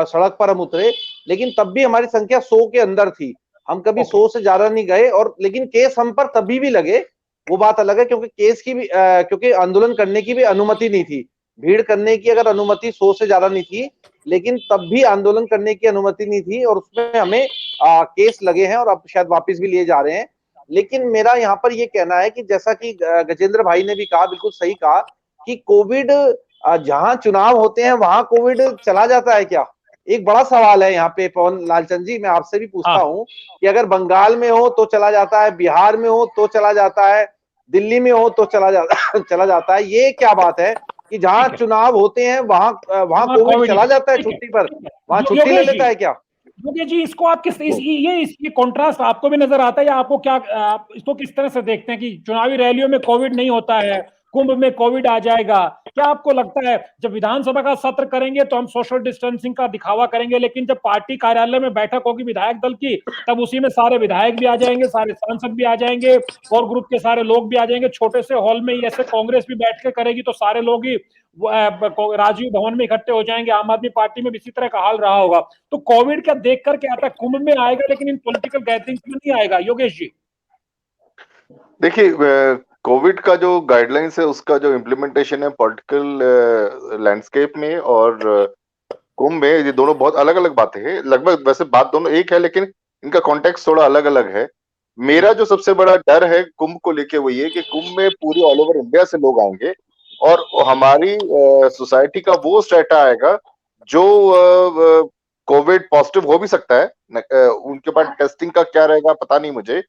सड़क पर हम उतरे, लेकिन तब भी हमारी संख्या 100 के अंदर थी, हम कभी 100 से ज्यादा नहीं गए। और लेकिन केस हम पर तभी भी लगे, वो बात अलग है, क्योंकि केस की भी क्योंकि आंदोलन करने की भी अनुमति नहीं थी, भीड़ करने की अगर अनुमति 100 से ज्यादा नहीं थी, लेकिन तब भी आंदोलन करने की अनुमति नहीं थी, और उसमें हमें केस लगे हैं, और अब शायद वापस भी लिए जा रहे हैं। लेकिन मेरा यहाँ पर ये कहना है कि जैसा कि गजेंद्र भाई ने भी कहा, बिल्कुल सही कहा, कि कोविड जहां चुनाव होते हैं वहां कोविड चला जाता है क्या? एक बड़ा सवाल है यहाँ पे पवन लालचंद जी, मैं आपसे भी पूछता हूँ कि अगर बंगाल में हो तो चला जाता है, बिहार में हो तो चला जाता है, दिल्ली में हो तो चला जाता है, ये क्या बात है कि जहां चुनाव होते हैं वहां कोविड चला जाता है छुट्टी पर, वहां छुट्टी ले लेता है क्या? योगेश जी, इसको आप ये कॉन्ट्रास्ट आपको भी नजर आता है, या आपको क्या, आप इसको किस तरह से देखते हैं कि चुनावी रैलियों में कोविड नहीं होता है, कुंभ में कोविड आ जाएगा? क्या आपको लगता है जब विधानसभा का सत्र करेंगे तो हम सोशल डिस्टेंसिंग का दिखावा करेंगे, लेकिन जब पार्टी कार्यालय में बैठक होगी विधायक दल की, तब उसी में सारे विधायक भी आ जाएंगे, सारे सांसद भी आ जाएंगे, और ग्रुप के सारे लोग भी आ जाएंगे, छोटे से हॉल में ही ऐसे कांग्रेस भी बैठ के करेगी तो सारे लोग ही राजीव भवन में इकट्ठे हो जाएंगे। आम आदमी पार्टी में भी इसी तरह का हाल रहा होगा। तो कोविड का देख करके आता है, कुंभ में आएगा लेकिन इन पॉलिटिकल गैदरिंग्स में नहीं आएगा। योगेश जी, देखिए, कोविड का जो गाइडलाइंस है उसका जो इम्प्लीमेंटेशन है पॉलिटिकल लैंडस्केप में और कुंभ में, ये दोनों बहुत अलग अलग बातें हैं। लगभग वैसे बात दोनों एक है, लेकिन इनका कॉन्टेक्स्ट थोड़ा अलग अलग है। मेरा जो सबसे बड़ा डर है कुंभ को लेके वो ये कि कुंभ में पूरी ऑल ओवर इंडिया से लोग आएंगे और हमारी सोसाइटी का वो स्ट्रेटा आएगा जो कोविड पॉजिटिव हो भी सकता है। उनके पास टेस्टिंग का क्या रहेगा पता नहीं मुझे,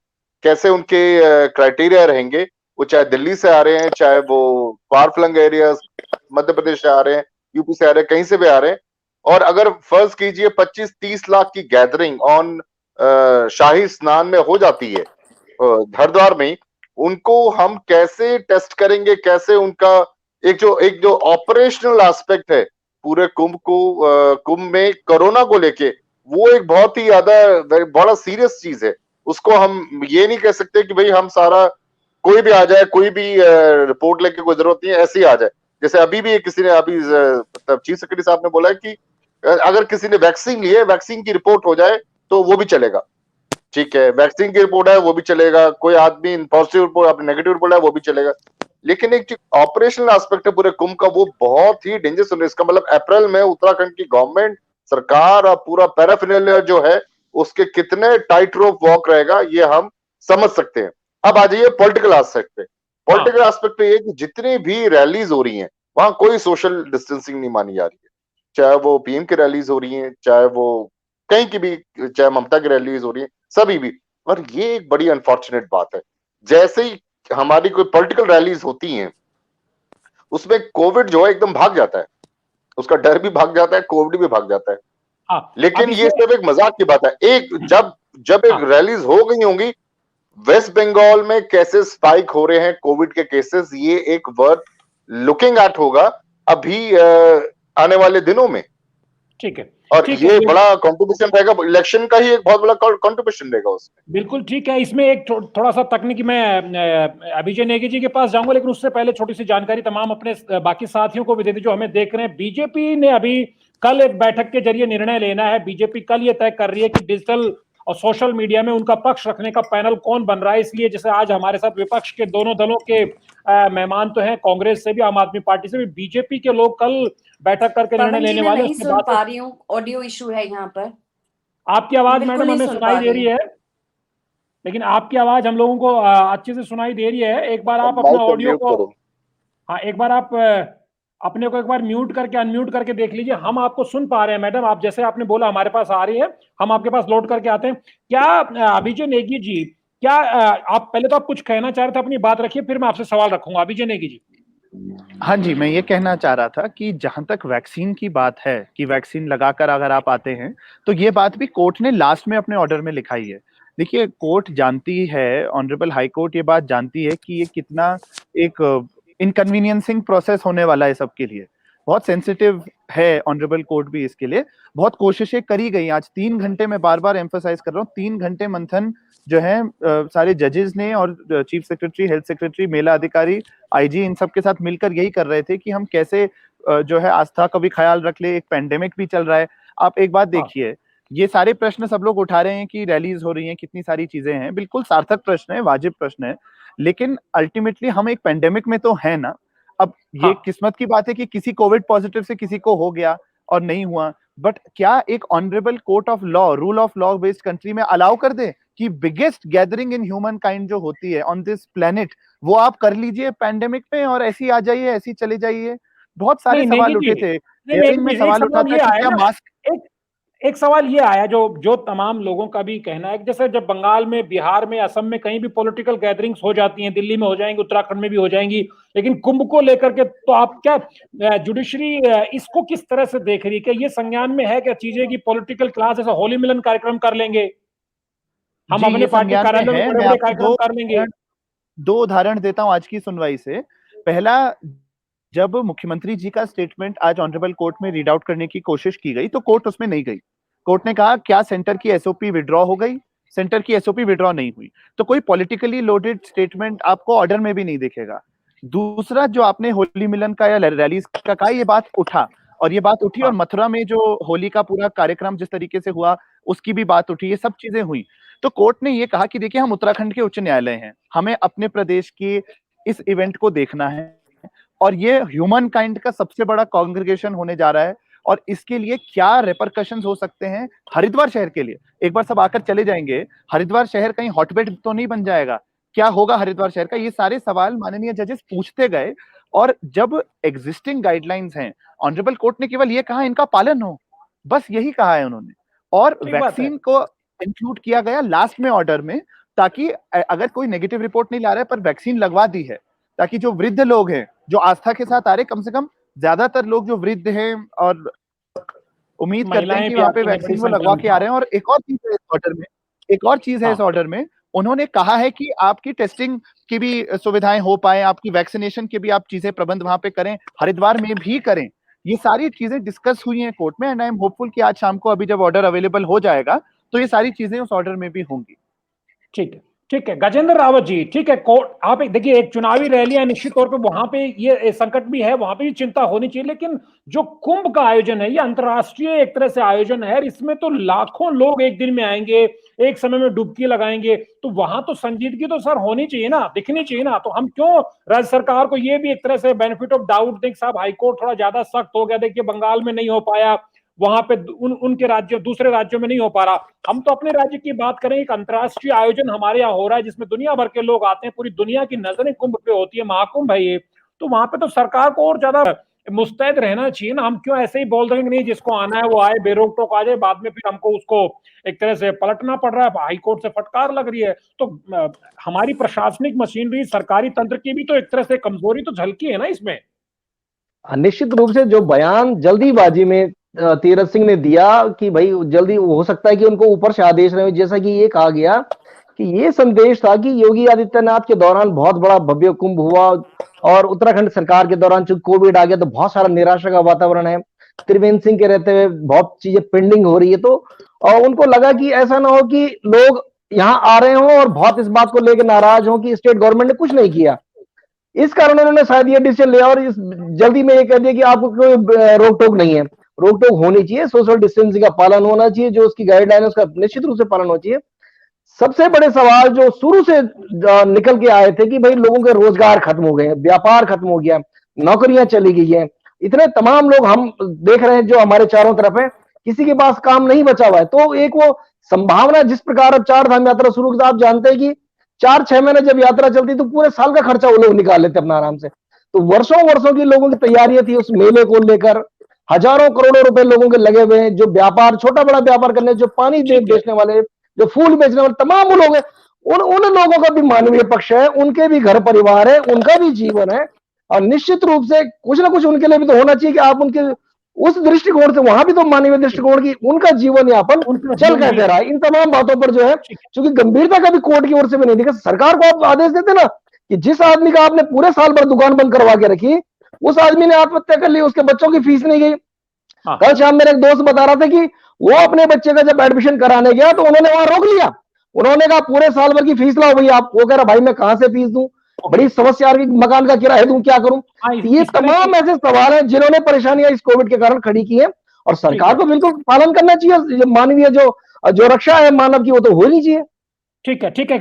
कैसे उनके क्राइटेरिया रहेंगे। वो चाहे दिल्ली से आ रहे हैं, चाहे वो फार फ्लंग एरिया मध्य प्रदेश से आ रहे हैं, यूपी से आ रहे हैं, कहीं से भी आ रहे हैं। और अगर फर्ज कीजिए 25-30 लाख की गैदरिंग ऑन शाही स्नान में हो जाती है हरिद्वार में, उनको हम कैसे टेस्ट करेंगे, कैसे उनका एक जो ऑपरेशनल एस्पेक्ट है पूरे कुंभ को, कुंभ में कोरोना को लेके, वो एक बहुत ही ज्यादा बड़ा सीरियस चीज है। उसको हम ये नहीं कह सकते कि भाई हम सारा कोई भी आ जाए, कोई भी रिपोर्ट लेके कोई जरूरत नहीं है ऐसे ही आ जाए। जैसे अभी भी किसी ने अभी चीफ सेक्रेटरी साहब ने बोला है कि अगर किसी ने वैक्सीन ली है, वैक्सीन की रिपोर्ट हो जाए तो वो भी चलेगा, ठीक है, वैक्सीन की रिपोर्ट है वो भी चलेगा, कोई आदमी पॉजिटिव रिपोर्ट आपने नेगेटिव रिपोर्ट है वो भी चलेगा। लेकिन एक ऑपरेशनल एस्पेक्ट है पूरे कुंभ का, वो बहुत ही डेंजरस है। इसका मतलब अप्रैल में उत्तराखंड की गवर्नमेंट, सरकार और पूरा पैराफिनलिया जो है उसके कितने टाइट रोप वॉक रहेगा ये हम समझ सकते हैं। अब आ जाइए पॉलिटिकल एस्पेक्ट पे। पॉलिटिकल एस्पेक्ट पे ये कि जितनी भी रैलीज हो रही हैं वहां कोई सोशल डिस्टेंसिंग नहीं मानी जा रही है, चाहे वो पीएम की रैलीज हो रही हैं, चाहे वो कहीं की भी, चाहे ममता की रैलीज हो रही है, सभी भी। और ये एक बड़ी अनफॉर्चुनेट बात है, जैसे ही हमारी कोई पॉलिटिकल रैलीज होती हैं उसमें कोविड जो है एकदम भाग जाता है, उसका डर भी भाग जाता है, कोविड भी भाग जाता है। हाँ, लेकिन ये सिर्फ एक मजाक की बात है। जब एक रैलीज हो गई होंगी, वेस्ट बंगाल में कैसे स्पाइक हो रहे हैं कोविड के केसेस, ये एक वर्थ लुकिंग एट होगा अभी आने वाले दिनों में। ठीक है, और ये बड़ा कंट्रीब्यूशन रहेगा, इलेक्शन का ही एक बहुत बड़ा कंट्रीब्यूशन रहेगा उसमें। बिल्कुल ठीक है। इसमें एक थोड़ा सा तकनीकी, मैं अभिजय नेगी जी के पास जाऊंगा, लेकिन उससे पहले छोटी सी जानकारी तमाम अपने बाकी साथियों को भी दे दी जो हमें देख रहे हैं। बीजेपी ने अभी कल एक बैठक के जरिए निर्णय लेना है। बीजेपी कल ये तय कर रही है कि डिजिटल और सोशल मीडिया में उनका पक्ष रखने का पैनल कौन बन रहा है। इसलिए जैसे आज हमारे साथ विपक्ष के दोनों दलों के मेहमान तो हैं, कांग्रेस से भी, आम आदमी पार्टी से भी। बीजेपी के लोग कल बैठक करके निर्णय लेने वाले। नहीं सुन पा रही हूँ, ऑडियो इशू है यहाँ पर। आपकी आवाज मैडम हमें सुनाई दे रही है, लेकिन आपकी आवाज हम लोगों को अच्छे से सुनाई दे रही है। एक बार आप अपना ऑडियो को, हाँ, एक बार आप अपने को एक बार म्यूट करके अनम्यूट करके देख लीजिए। हम आपको सुन पा रहे हैं मैडम, आप जैसे आपने बोला हमारे पास आ रही है, हम आपके पास लोड करके आते हैं। क्या अभिजय नेगी जी, क्या आप पहले तो आप कुछ कहना चाह रहे थे, अपनी बात रखिए, फिर मैं आपसे सवाल रखूंगा। अभिजय नेगी जी। हाँ जी, मैं ये कहना चाह रहा था कि जहां तक वैक्सीन की बात है कि वैक्सीन लगाकर अगर आप आते हैं, तो ये बात भी कोर्ट ने लास्ट में अपने ऑर्डर में लिखाई है। देखिए, कोर्ट जानती है, ऑनरेबल हाई कोर्ट ये बात जानती है कि ये कितना एक इनकन्वीनियंसिंग प्रोसेस होने वाला है सबके लिए। बहुत सेंसिटिव है ऑनरेबल कोर्ट भी इसके लिए। बहुत कोशिशें करी गई। आज 3 घंटे में बार बार एम्फसाइज कर रहा हूँ, 3 घंटे मंथन जो है सारे जजेस ने और चीफ सेक्रेटरी, हेल्थ सेक्रेटरी, मेला अधिकारी, आईजी, इन सब के साथ मिलकर यही कर रहे थे कि हम कैसे जो है आस्था का भी ख्याल रख ले। एक पेंडेमिक भी चल रहा है। आप एक बात देखिए, ये सारे प्रश्न सब लोग उठा रहे हैं कि रैलीज हो रही हैं, कितनी सारी चीजें हैं, बिल्कुल सार्थक प्रश्न है, वाजिब प्रश्न है, लेकिन अल्टीमेटली हम एक पेंडेमिक में तो है ना। अब ये किस्मत की बात है कि किसी कोविड पॉजिटिव से किसी को हो गया और नहीं हुआ, बट क्या एक honourable court of law, rule of law based country में अलाउ कर दे कि biggest gathering in human kind जो होती है ऑन दिस प्लेनेट, वो आप कर लीजिए पैंडेमिक में और ऐसी आ जाइए, ऐसी चले जाइए? बहुत सारे सवाल उठे थे। हियरिंग में सवाल उठा था कि क्या मास्क, एक सवाल ये आया जो जो तमाम लोगों का भी कहना है कि जैसे जब बंगाल में, बिहार में, असम में कहीं भी पॉलिटिकल गैदरिंग्स हो जाती हैं, दिल्ली में हो जाएंगी, उत्तराखंड में भी हो जाएंगी, लेकिन कुंभ को लेकर के तो आप क्या जुडिशरी इसको किस तरह से देख रही है? क्या ये संज्ञान में है क्या चीजें की पॉलिटिकल क्लास ऐसा होली मिलन कार्यक्रम कर लेंगे, हम जी, अपने ये पार्टी संज्ञान में कार्यालयों में है। बड़े मैं बड़े आपको कार्यक्रम कर लेंगे? दो उदाहरण देता हूं आज की सुनवाई से। पहला, जब मुख्यमंत्री जी का स्टेटमेंट आज ऑनरेबल कोर्ट में रीड आउट करने की कोशिश की गई तो कोर्ट उसमें नहीं गई। कोर्ट ने कहा क्या सेंटर की एसओपी विड्रॉ हो गई? सेंटर की एसओपी विड्रॉ नहीं हुई। तो कोई पॉलिटिकली लोडेड स्टेटमेंट आपको ऑर्डर में भी नहीं दिखेगा। दूसरा, जो आपने होली मिलन का या रैली का कहा, ये बात उठा और ये बात उठी, और मथुरा में जो होली का पूरा कार्यक्रम जिस तरीके से हुआ उसकी भी बात उठी, ये सब चीजें हुई। तो कोर्ट ने ये कहा कि देखिए, हम उत्तराखंड के उच्च न्यायालय हैं, हमें अपने प्रदेश के इस इवेंट को देखना है और ये ह्यूमन काइंड का सबसे बड़ा कांग्रेगेशन होने जा रहा है और इसके लिए क्या रेपरकशंस हो सकते हैं हरिद्वार शहर के लिए। एक बार सब आकर चले जाएंगे, हरिद्वार शहर कहीं हॉटबेड तो नहीं बन जाएगा? क्या होगा हरिद्वार शहर का? ये सारे सवाल माननीय जजेस पूछते गए और जब एग्जिस्टिंग गाइडलाइंस हैं, ऑनरेबल कोर्ट ने केवल ये कहा इनका पालन हो, बस यही कहा है उन्होंने। और वैक्सीन को इंक्लूड किया गया लास्ट में ऑर्डर में, ताकि अगर कोई नेगेटिव रिपोर्ट नहीं ला रहा है पर वैक्सीन लगवा दी है, ताकि जो वृद्ध लोग हैं जो आस्था के साथ आ रहे, कम से कम ज्यादातर लोग जो वृद्ध हैं और उम्मीद करते हैं कि वहां पे वैक्सीन वो लगवा के आ रहे हैं। और एक और चीज है इस ऑर्डर में, एक और चीज है इस ऑर्डर में, उन्होंने कहा है कि आपकी टेस्टिंग की भी सुविधाएं हो पाए, आपकी वैक्सीनेशन की भी आप चीजें प्रबंध वहां पे करें, हरिद्वार में भी करें। ये सारी चीजें डिस्कस हुई हैं कोर्ट में एंड आई एम होपफुल कि आज शाम को अभी जब ऑर्डर अवेलेबल हो जाएगा तो ये सारी चीजें उस ऑर्डर में भी होंगी। ठीक है, ठीक है गजेंद्र रावत जी, ठीक है। आप देखिए, एक चुनावी रैली है, निश्चित तौर पे वहां पे ये संकट भी है, वहां पे भी चिंता होनी चाहिए, लेकिन जो कुंभ का आयोजन है ये अंतर्राष्ट्रीय एक तरह से आयोजन है, इसमें तो लाखों लोग एक दिन में आएंगे, एक समय में डुबकी लगाएंगे, तो वहां तो संजीदगी तो सर होनी चाहिए ना, दिखनी चाहिए ना। तो हम क्यों राज्य सरकार को ये भी एक तरह से बेनिफिट ऑफ डाउट दें, साहब हाईकोर्ट थोड़ा ज्यादा सख्त हो गया, देखिए बंगाल में नहीं हो पाया, वहां पे उनके राज्यों, दूसरे राज्यों में नहीं हो पा रहा। हम तो अपने राज्य की बात करें, एक अंतर्राष्ट्रीय आयोजन हमारे यहाँ हो रहा है जिसमें दुनिया भर के लोग आते हैं, पूरी दुनिया की नजरें कुंभ पे होती है, महाकुंभ है ये। तो वहां पे तो सरकार को और ज्यादा मुस्तैद रहना चाहिए ना। हम क्यों ऐसे ही बोल देंगे नहीं, जिसको आना है वो आए, बेरोक टोक आ जाए, बाद में फिर हमको उसको एक तरह से पलटना पड़ रहा है, हाईकोर्ट से फटकार लग रही है। तो हमारी प्रशासनिक मशीनरी, सरकारी तंत्र की भी तो एक तरह से कमजोरी तो झलकी है ना इसमें। निश्चित रूप से जो बयान जल्दीबाजी में तीरथ सिंह ने दिया कि भाई जल्दी हो सकता है कि उनको ऊपर से आदेश रहे, जैसा कि ये कहा गया कि ये संदेश था कि योगी आदित्यनाथ के दौरान बहुत बड़ा भव्य कुंभ हुआ और उत्तराखंड सरकार के दौरान चूंकि कोविड आ गया तो बहुत सारा निराशा का वातावरण है, त्रिवेंद्र सिंह के रहते हुए बहुत चीजें पेंडिंग हो रही है। तो उनको लगा कि ऐसा ना हो कि लोग यहाँ आ रहे हों और बहुत इस बात को लेकर नाराज हों कि स्टेट गवर्नमेंट ने कुछ नहीं किया। इस कारण उन्होंने शायद ये डिसीजन लिया और इस जल्दी में ये कह दिया कि आपको कोई रोक टोक नहीं है। रोक टोक होनी चाहिए, सोशल डिस्टेंसिंग का पालन होना चाहिए, जो उसकी गाइडलाइन है उसका निश्चित रूप से पालन होना चाहिए। सबसे बड़े सवाल जो शुरू से निकल के आए थे कि भाई लोगों के रोजगार खत्म हो गए, व्यापार खत्म हो गया, नौकरियां चली गई हैं, इतने तमाम लोग हम देख रहे हैं जो हमारे चारों तरफ है, किसी के पास काम नहीं बचा हुआ है। तो एक वो संभावना, जिस प्रकार अब 4 धाम यात्रा शुरू, आप जानते हैं कि 4-6 महीने जब यात्रा चलती तो पूरे साल का खर्चा वो लोग निकाल लेते अपना आराम से। तो वर्षों वर्षों की लोगों की तैयारियां थी उस मेले को लेकर, हजारों करोड़ों रुपए लोगों के लगे हुए हैं, जो व्यापार, छोटा बड़ा व्यापार करने, जो पानी बेचने वाले, जो फूल बेचने वाले, तमाम लोग हैं, उन लोगों का भी मानवीय पक्ष है, उनके भी घर परिवार है, उनका भी जीवन है और निश्चित रूप से कुछ ना कुछ उनके लिए भी तो होना चाहिए कि आप उनके उस दृष्टिकोण से वहां भी तो मानवीय दृष्टिकोण की उनका जीवन यापन चल कैसे रहा है, इन तमाम बातों पर जो है क्योंकि गंभीरता कभी कोर्ट की ओर से भी नहीं दिखा। सरकार को आप आदेश देते ना कि जिस आदमी का आपने पूरे साल भर दुकान बंद करवा के रखी, उस आदमी ने आत्महत्या कर ली, उसके बच्चों की फीस नहीं गई। कल शाम मेरे एक दोस्त बता रहा था कि वो अपने बच्चे का जब एडमिशन कराने गया तो उन्होंने वहां रोक लिया, उन्होंने कहा पूरे साल भर की फीस लाओ भैया आप। वो कह रहा भाई मैं कहां से फीस दूं, बड़ी समस्या आ रही, मकान का किराया दूं, क्या करूं। ये तमाम ऐसे सवाल हैं जिन्होंने परेशानियां इस कोविड के कारण खड़ी की हैं और सरकार को बिल्कुल पालन करना चाहिए, मानवीय जो रक्षा है मानव की वो तो होनी चाहिए। ठीक है, ठीक है।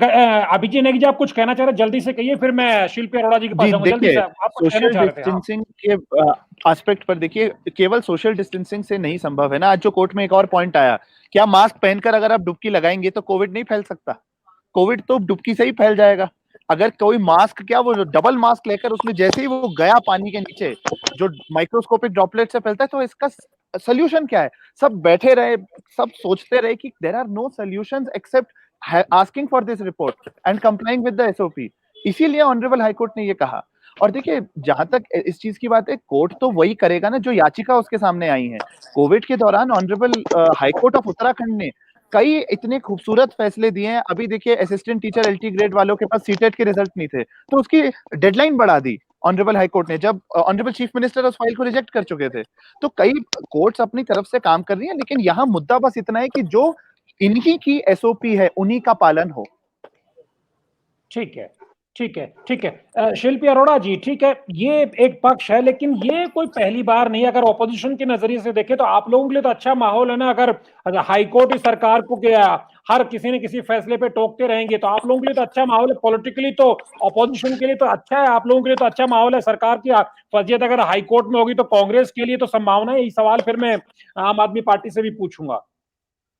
अभिजीत नेगी जी आप कुछ कहना चाह रहे हैं, जल्दी से कहिए, फिर मैं शिल्पी अरोड़ा जी के पास जाऊंगा। जल्दी से आप कुछ कहना चाह रहे थे। सोशल डिस्टेंसिंग के एस्पेक्ट पर देखिए, केवल सोशल डिस्टेंसिंग से नहीं संभव है ना। आज जो कोर्ट में एक और पॉइंट आया, क्या मास्क पहनकर अगर आप डुबकी लगाएंगे तो कोविड नहीं फैल सकता? कोविड तो डुबकी से ही फैल जाएगा। अगर कोई मास्क क्या, वो डबल मास्क लेकर उसने जैसे ही वो गया पानी के नीचे जो माइक्रोस्कोपिक ड्रॉपलेट से फैलता है, तो इसका सोल्यूशन क्या है? सब बैठे रहे, सब सोचते रहे कि there are no solutions except asking for this report and complying with the SOP. इसीलिए ऑनरेबल हाईकोर्ट ने ये कहा। और देखिए, जहां तक इस चीज की बात है, कोर्ट तो वही करेगा ना जो याचिका उसके सामने आई है। कोविड के दौरान ऑनरेबल हाईकोर्ट ऑफ उत्तराखंड ने कई इतने खूबसूरत फैसले दिए हैं। अभी देखिए, असिस्टेंट टीचर एलटी ग्रेड वालों के पास सीटेट के रिजल्ट नहीं थे, तो उसकी डेडलाइन बढ़ा दी ऑनरेबल हाईकोर्ट ने, जब ऑनरेबल चीफ मिनिस्टर उस फाइल को रिजेक्ट कर चुके थे। तो कई कोर्ट्स अपनी तरफ से काम कर रही हैं, लेकिन यहाँ मुद्दा बस इतना है कि जो इन्हीं की एसओपी है उन्हीं का पालन हो। ठीक है, ठीक है, ठीक है। शिल्पी अरोड़ा जी, ठीक है, ये एक पक्ष है, लेकिन ये कोई पहली बार नहीं। अगर ऑपोजिशन के नजरिए से देखें तो आप लोगों के लिए तो अच्छा माहौल है ना। अगर हाईकोर्ट इस सरकार को क्या हर किसी न किसी फैसले पे टोकते रहेंगे तो आप लोगों के लिए तो अच्छा माहौल है। पॉलिटिकली तो ऑपोजिशन के लिए तो अच्छा है, आप लोगों के लिए तो अच्छा माहौल है। सरकार की फजीयत अगर हाईकोर्ट में होगी तो कांग्रेस के लिए तो संभावना है। यही सवाल फिर मैं आम आदमी पार्टी से भी पूछूंगा।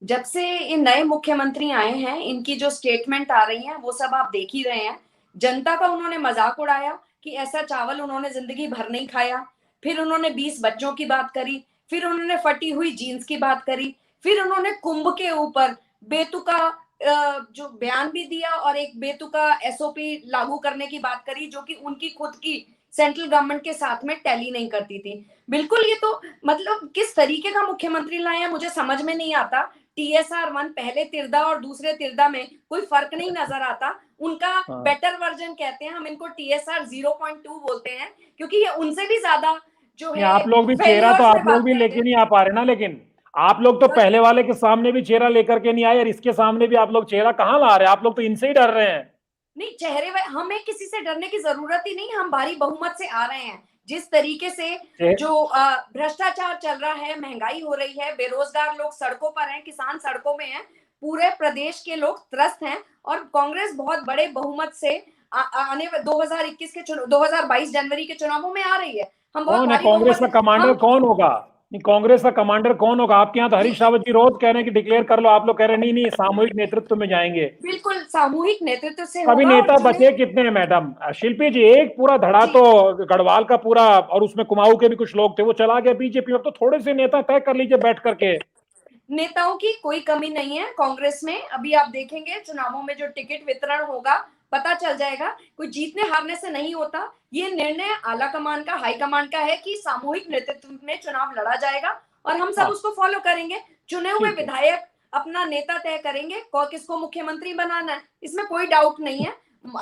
जब से ये नए मुख्यमंत्री आए हैं, इनकी जो स्टेटमेंट आ रही है वो सब आप देख ही रहे हैं। जनता का उन्होंने मजाक उड़ाया कि ऐसा चावल उन्होंने जिंदगी भर नहीं खाया। फिर उन्होंने 20 बच्चों की बात करी, फिर उन्होंने फटी हुई जीन्स की बात करी, फिर उन्होंने कुंभ के ऊपर बेतुका जो बयान भी दिया और एक बेतुका एसओपी लागू करने की बात करी, जो कि उनकी खुद की सेंट्रल गवर्नमेंट के साथ में टैली नहीं करती थी। बिल्कुल, ये तो मतलब किस तरीके का मुख्यमंत्री लाए हैं मुझे समझ में नहीं आता। TSR 1 पहले तिरदा और दूसरे तिरदा में कोई फर्क नहीं नजर आता। उनका बेटर वर्जन कहते हैं, हम इनको TSR 0.2 बोलते हैं, क्योंकि ये उनसे भी ज्यादा जो है। आप लोग भी चेहरा तो आप लोग भी लेके नहीं आ पा रहे ना, लेकिन आप लोग तो पहले वाले के सामने भी चेहरा लेकर के नहीं आए और इसके सामने भी आप लोग चेहरा कहाँ ला रहे हैं? आप लोग तो इनसे ही डर रहे हैं। नहीं, चेहरे हमें किसी से डरने की जरूरत ही नहीं। हम भारी बहुमत से आ रहे हैं। जिस तरीके से जो भ्रष्टाचार चल रहा है, महंगाई हो रही है, बेरोजगार लोग सड़कों पर हैं, किसान सड़कों में हैं, पूरे प्रदेश के लोग त्रस्त हैं और कांग्रेस बहुत बड़े बहुमत से आने 2021 के 2022 जनवरी के चुनावों में आ रही है। हम बहुत कौन है कांग्रेस का कमांडर? कौन होगा? नहीं, कांग्रेस का कमांडर कौन होगा? आपके यहाँ तो हरीश रावत जी रोज कह रहे हैं कि डिक्लेयर कर लो, आप लोग कह रहे हैं नहीं नहीं सामूहिक नेतृत्व में जाएंगे। बिल्कुल सामूहिक नेतृत्व से अभी नेता बचे कितने हैं मैडम? शिल्पी जी, एक पूरा धड़ा तो गढ़वाल का पूरा, और उसमें कुमाऊं के भी कुछ लोग थे, वो चला गया बीजेपी। अब तो थोड़े से नेता तय कर लीजिए बैठ करके। नेताओं की कोई कमी नहीं है कांग्रेस में। अभी आप देखेंगे चुनावों में जो टिकट वितरण होगा पता चल जाएगा। कोई जीतने हारने से नहीं होता। ये निर्णय आला कमान का, हाई कमान का है कि सामूहिक नेतृत्व में चुनाव लड़ा जाएगा और हम सब उसको फॉलो करेंगे। चुने हुए विधायक अपना नेता तय करेंगे किसको मुख्यमंत्री बनाना है, इसमें कोई डाउट नहीं है।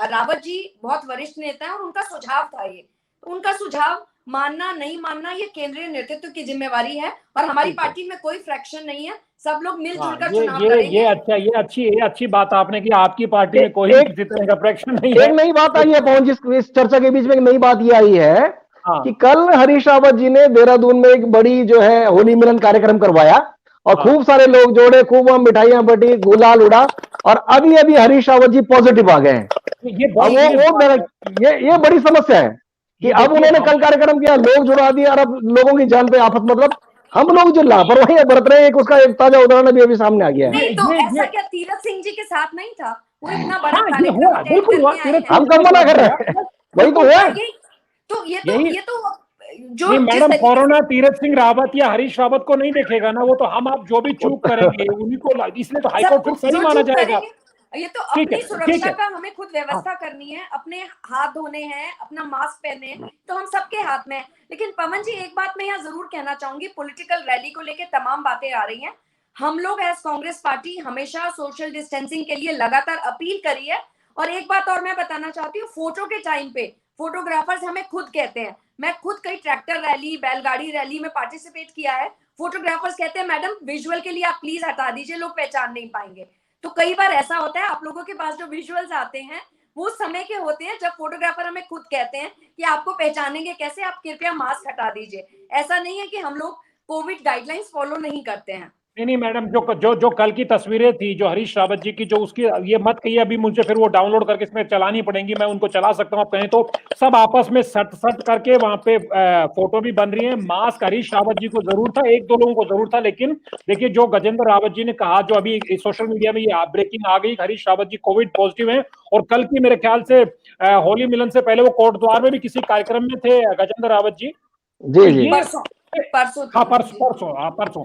रावत जी बहुत वरिष्ठ नेता है और उनका सुझाव था ये, तो उनका सुझाव मानना नहीं मानना ये केंद्रीय नेतृत्व की जिम्मेवारी है और हमारी पार्टी में कोई फ्रैक्शन नहीं है। सब लोग मिलजुल कर चुनाव करेंगे। ये अच्छी बात आपने की। आपकी पार्टी में कोई किसी तरह का फ्रैक्शन नहीं है। एक नई बात आई है पवन जी, इस चर्चा के बीच में एक नई बात ये आई है कि कल हरीश रावत जी ने देहरादून में एक बड़ी जो है होली मिलन कार्यक्रम करवाया और खूब सारे लोग जोड़े, खूब मिठाइयां बटी, गुलाल उड़ा और अभी अभी हरीश रावत जी पॉजिटिव आ गए हैं। ये बड़ी समस्या है कि अब उन्होंने कल कार्यक्रम किया, लोग जुड़ा दिए और अब लोगों की जान पे आफत। मतलब हम लोग जो लापरवाही बरत रहे हैं, उसका एक ताजा उदाहरण अभी सामने आ गया है। नहीं तो ऐसा क्या तीरथ सिंह जी के साथ नहीं था? वो इतना बड़ा कार्यक्रम बिल्कुल हम कब मना कर रहे हैं, वही तो है। तो ये तो जो मैडम कोरोना तीरथ सिंह रावत या हरीश रावत को नहीं देखेगा ना, वो तो हम आप जो भी चूक करेंगे उन्हीं को, इसलिए तो हाईकोर्ट फिर सही माना जाएगा। ये तो अपनी सुरक्षा का हमें खुद व्यवस्था करनी है। अपने हाथ धोने हैं, अपना मास्क पहने, तो हम सबके हाथ में है। लेकिन पवन जी, एक बात मैं यहाँ जरूर कहना चाहूंगी, पॉलिटिकल रैली को लेकर तमाम बातें आ रही हैं। हम लोग एज कांग्रेस पार्टी हमेशा सोशल डिस्टेंसिंग के लिए लगातार अपील करी है। और एक बात और मैं बताना चाहती हूँ, फोटो के टाइम पे फोटोग्राफर्स हमें खुद कहते हैं, मैं खुद कई ट्रैक्टर रैली, बैलगाड़ी रैली में पार्टिसिपेट किया है, फोटोग्राफर्स कहते हैं मैडम विजुअल के लिए आप प्लीज हटा दीजिए, लोग पहचान नहीं पाएंगे। तो कई बार ऐसा होता है आप लोगों के पास जो विजुअल्स आते हैं वो समय के होते हैं जब फोटोग्राफर हमें खुद कहते हैं कि आपको पहचानेंगे कैसे, आप कृपया मास्क हटा दीजिए। ऐसा नहीं है कि हम लोग कोविड गाइडलाइंस फॉलो नहीं करते हैं। नहीं मैडम, जो जो जो कल की तस्वीरें थी जो हरीश रावत जी की, जो उसकी, ये मत कहिए अभी मुझे, फिर वो डाउनलोड करके इसमें चलानी पड़ेंगी, मैं उनको चला सकता हूँ आप कहें तो। सब आपस में सट सट करके वहां पे फोटो भी बन रही है। मास्क हरीश रावत जी को जरूर था, एक दो लोगों को जरूर था, लेकिन देखिए जो गजेंद्र रावत जी ने कहा, जो अभी सोशल मीडिया में ये ब्रेकिंग आ गई, हरीश रावत जी कोविड पॉजिटिव है। और कल की मेरे ख्याल से होली मिलन से पहले वो कोट द्वार में भी किसी कार्यक्रम में थे गजेंद्र रावत जी। जी तो जी ये परसों हाँ परसों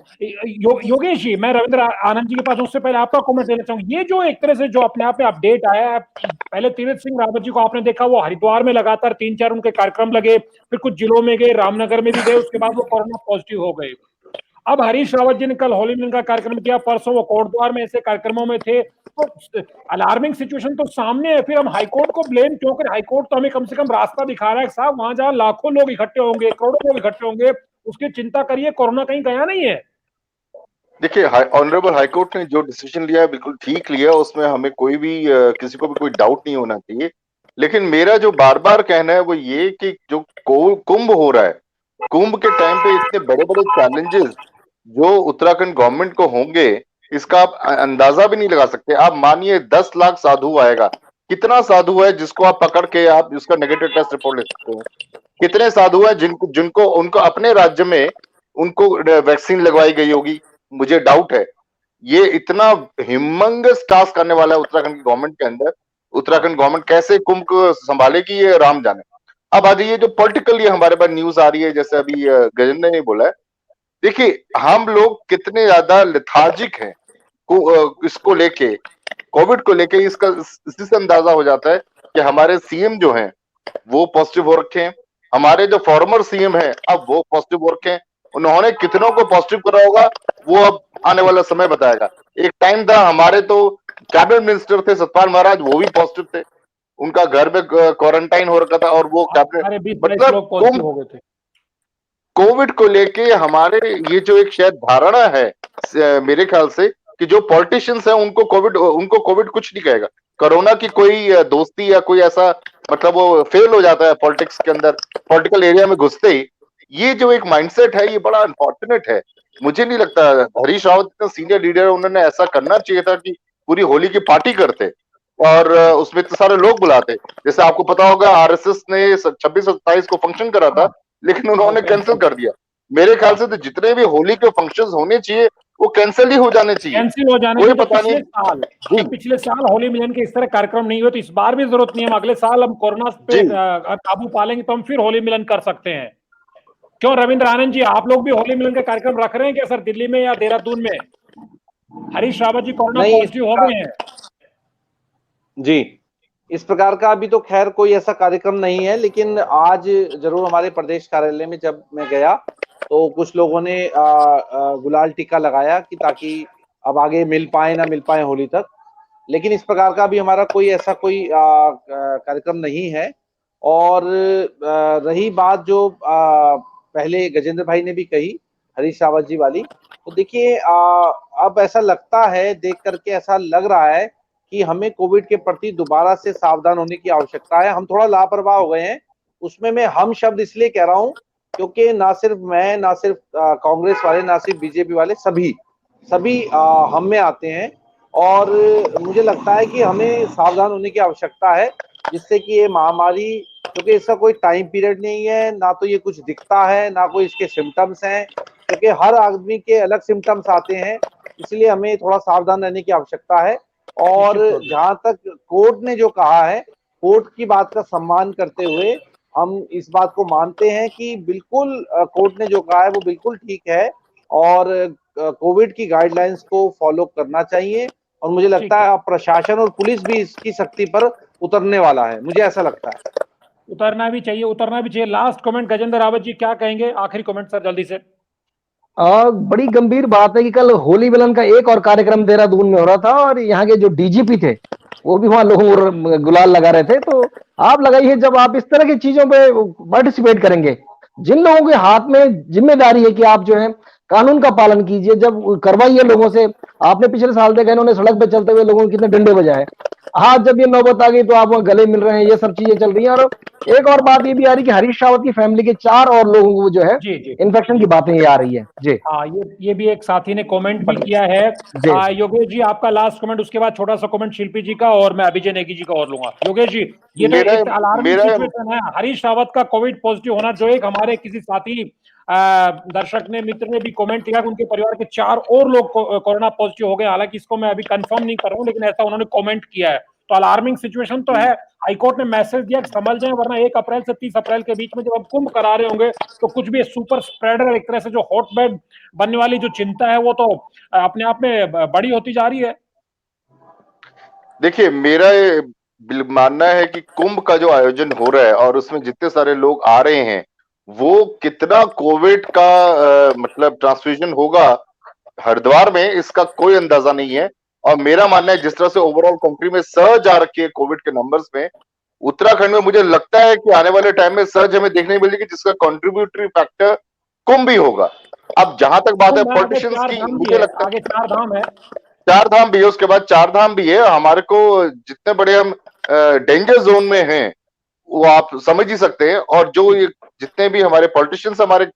योगेश जी, मैं रविंद्र आनंद जी के पास उससे पहले आपका कमेंट लेना चाहूंगा। ये जो एक तरह से जो अपने आप में अपडेट आया है, पहले तीरथ सिंह रावत जी को आपने देखा, वो हरिद्वार में लगातार 3-4 उनके कार्यक्रम लगे, फिर कुछ जिलों में गए, रामनगर में भी गए, उसके बाद वो कोरोना पॉजिटिव हो गए। अब हरीश रावत जी ने कल होली मिलन का कार्यक्रम किया, परसों वो कोटद्वार में ऐसे कार्यक्रमों में थे। तो अलार्मिंग सिचुएशन तो सामने है, फिर हम हाईकोर्ट को ब्लेम क्यों करें? हाईकोर्ट तो हमें कम से कम रास्ता दिखा रहा है साहब, वहां जहां लाखों लोग इकट्ठे होंगे, करोड़ों लोग इकट्ठे होंगे, उसकी चिंता करिए, कोरोना कहीं गया नहीं है। देखिए, ऑनरेबल हाईकोर्ट ने जो डिसीजन लिया है बिल्कुल ठीक लिया, उसमें हमें कोई भी किसी को भी कोई डाउट नहीं होना चाहिए। लेकिन मेरा जो बार बार कहना है वो ये कि जो कुंभ हो रहा है, कुंभ के टाइम पे इतने बड़े बड़े चैलेंजेस जो उत्तराखंड गवर्नमेंट को होंगे, इसका आप अंदाजा भी नहीं लगा सकते। आप मानिए 10 लाख साधु आएगा, कितना साधु है जिसको आप पकड़ के आप उसका नेगेटिव टेस्ट रिपोर्ट ले सकते हैं? कितने साधु है जिनको जिनको उनको अपने राज्य में उनको वैक्सीन लगवाई गई होगी? मुझे डाउट है। ये इतना हिमंगस टास्क करने वाला है उत्तराखंड की गवर्नमेंट के अंदर। उत्तराखंड गवर्नमेंट कैसे कुंभ को संभालेगी ये राम जाने। अब आ जाइए जो पॉलिटिकल ये हमारे पास न्यूज आ रही है, जैसे अभी गजेंद्र ने बोला है, देखिए हम लोग कितने ज्यादा लेथार्जिक हैं इसको लेके, कोविड को लेके। इसका इसी से अंदाजा हो जाता है कि हमारे सीएम जो हैं वो पॉजिटिव हो रखे हैं, हमारे जो फॉर्मर सीएम हैं अब वो पॉजिटिव हो रखे हैं। उन्होंने कितनों को पॉजिटिव करा होगा वो अब आने वाला समय बताएगा। एक टाइम था हमारे तो कैबिनेट मिनिस्टर थे सतपाल महाराज, वो भी पॉजिटिव थे, उनका घर में क्वारंटाइन हो रखा था और वो कैबिनेट, मतलब कोविड को लेके हमारे ये जो एक शायद धारणा है मेरे ख्याल से कि जो पॉलिटिशियंस हैं उनको कोविड कुछ नहीं कहेगा। कोरोना की कोई दोस्ती या कोई ऐसा, मतलब वो फेल हो जाता है पॉलिटिक्स के अंदर, पॉलिटिकल एरिया में घुसते ही। ये जो एक माइंडसेट है ये बड़ा अनफॉर्चुनेट है। मुझे नहीं लगता हरीश रावत इतना सीनियर लीडर है, उन्होंने ऐसा करना चाहिए था कि पूरी होली की पार्टी करते और उसमें इतने सारे लोग बुलाते। जैसे आपको पता होगा आरएसएस ने 26 और 27 को फंक्शन करा था, लेकिन उन्होंने कैंसिल कर दिया। मेरे ख्याल से तो जितने भी होली के फंक्शंस होने चाहिए वो कैंसिल ही हो जाने चाहिए, कैंसिल हो जाने कोई चाहिए। पता नहीं। पिछले साल होली मिलन के इस तरह कार्यक्रम नहीं हुए, तो इस बार भी जरूरत नहीं है। हम अगले साल हम कोरोना पे काबू पालेंगे तो हम फिर होली मिलन कर सकते हैं। क्यों रविंद्र आनंद जी, आप लोग भी होली मिलन का कार्यक्रम रख रहे हैं क्या सर, दिल्ली में या देहरादून में? हरीश रावत जी कोरोना पॉजिटिव हो गए हैं जी। इस प्रकार का अभी तो खैर कोई ऐसा कार्यक्रम नहीं है, लेकिन आज जरूर हमारे प्रदेश कार्यालय में जब मैं गया तो कुछ लोगों ने गुलाल टीका लगाया कि ताकि अब आगे मिल पाए ना मिल पाए होली तक। लेकिन इस प्रकार का भी हमारा कोई ऐसा कोई कार्यक्रम नहीं है। और रही बात जो पहले गजेंद्र भाई ने भी कही हरीश रावत जी वाली, तो देखिए अब ऐसा लगता है, देख करके ऐसा लग रहा है कि हमें कोविड के प्रति दोबारा से सावधान होने की आवश्यकता है। हम थोड़ा लापरवाह हो गए हैं। उसमें मैं हम शब्द इसलिए कह रहा हूं क्योंकि ना सिर्फ मैं, ना सिर्फ कांग्रेस वाले, ना सिर्फ बीजेपी वाले, सभी हम में आते हैं। और मुझे लगता है कि हमें सावधान होने की आवश्यकता है, जिससे कि ये महामारी, क्योंकि इसका कोई टाइम पीरियड नहीं है, ना तो ये कुछ दिखता है, ना कोई इसके सिम्टम्स हैं, क्योंकि हर आदमी के अलग सिम्टम्स आते हैं। इसलिए हमें थोड़ा सावधान रहने की आवश्यकता है। और जहां तक कोर्ट ने जो कहा है, कोर्ट की बात का सम्मान करते हुए हम इस बात को मानते हैं कि बिल्कुल कोर्ट ने जो कहा है वो बिल्कुल ठीक है और कोविड की गाइडलाइंस को फॉलो करना चाहिए। और मुझे लगता है प्रशासन और पुलिस भी इसकी सख्ती पर उतरने वाला है, मुझे ऐसा लगता है। उतरना भी चाहिए। लास्ट कमेंट गजेंद्र रावत जी क्या कहेंगे, आखिरी कमेंट सर जल्दी से। बड़ी गंभीर बात है कि कल होली मिलन का एक और कार्यक्रम देहरादून में हो रहा था और यहाँ के जो डीजीपी थे वो भी वहां लोगों को गुलाल लगा रहे थे। तो आप लगाइए, जब आप इस तरह की चीजों पे पार्टिसिपेट करेंगे, जिन लोगों के हाथ में जिम्मेदारी है कि आप जो है कानून का पालन कीजिए, जब करवाइए लोगों से, आपने पिछले साल देखा इन्होंने सड़क पे चलते हुए लोगों को कितने डंडे बजाए। आज जब ये नौबत आ गई तो आप वहाँ गले मिल रहे हैं, ये सब चीजें चल रही हैं। और एक और बात ये भी आ रही है कि हरीश रावत की फैमिली के 4 और लोगों को जो है जी जी इन्फेक्शन की बातें ये आ रही है। जी हाँ, ये भी एक साथी ने कमेंट भी किया है। जी योगेश जी आपका लास्ट कमेंट, उसके बाद छोटा सा कमेंट शिल्पी जी का, और मैं अभिजय नेगी जी का और लूंगा। योगेश जी, ये तो मेरा एक अलार्मिंग मेरा सिचुएशन है, हरीश रावत का कोविड पॉजिटिव होना, जो एक हमारे किसी साथी दर्शक ने, मित्र ने भी कमेंट किया कि उनके परिवार के 4 और लोग कोरोना पॉजिटिव हो गए। हालांकि इसको मैं अभी कंफर्म नहीं कर रहा हूँ, लेकिन ऐसा उन्होंने कमेंट किया है। तो अलार्मिंग सिचुएशन तो है। हाईकोर्ट ने मैसेज दिया कि संभल जाएं, वरना 1 अप्रैल से 30 अप्रैल के बीच में जब हम कुंभ करा रहे होंगे तो कुछ भी सुपर स्प्रेडर, एक तरह से जो हॉटबेड बनने वाली जो चिंता है वो तो अपने आप में बड़ी होती जा रही है। देखिए, मेरा ये मानना है कि कुंभ का जो आयोजन हो रहा है और उसमें जितने सारे लोग आ रहे हैं, वो कितना कोविड का मतलब ट्रांसमिशन होगा हरिद्वार में, इसका कोई अंदाजा नहीं है। और मेरा मानना है जिस तरह से ओवरऑल कंट्री में सर्ज आ रखी है कोविड के नंबर्स में, उत्तराखंड में मुझे लगता है कि आने वाले टाइम में सर्ज हमें देखने मिलेगी, जिसका कंट्रीब्यूटरी फैक्टर कुंभ भी होगा। अब जहां तक बात है पॉलिटिशियंस की, मुझे लगता है आगे 4 धाम है, 4 धाम भी है, उसके बाद 4 धाम भी है। हमारे को जितने बड़े हम डेंजर जोन में हैं वो आप समझ ही सकते हैं। और जो ये जितने भी हमारे पॉलिटिशियंस हमारे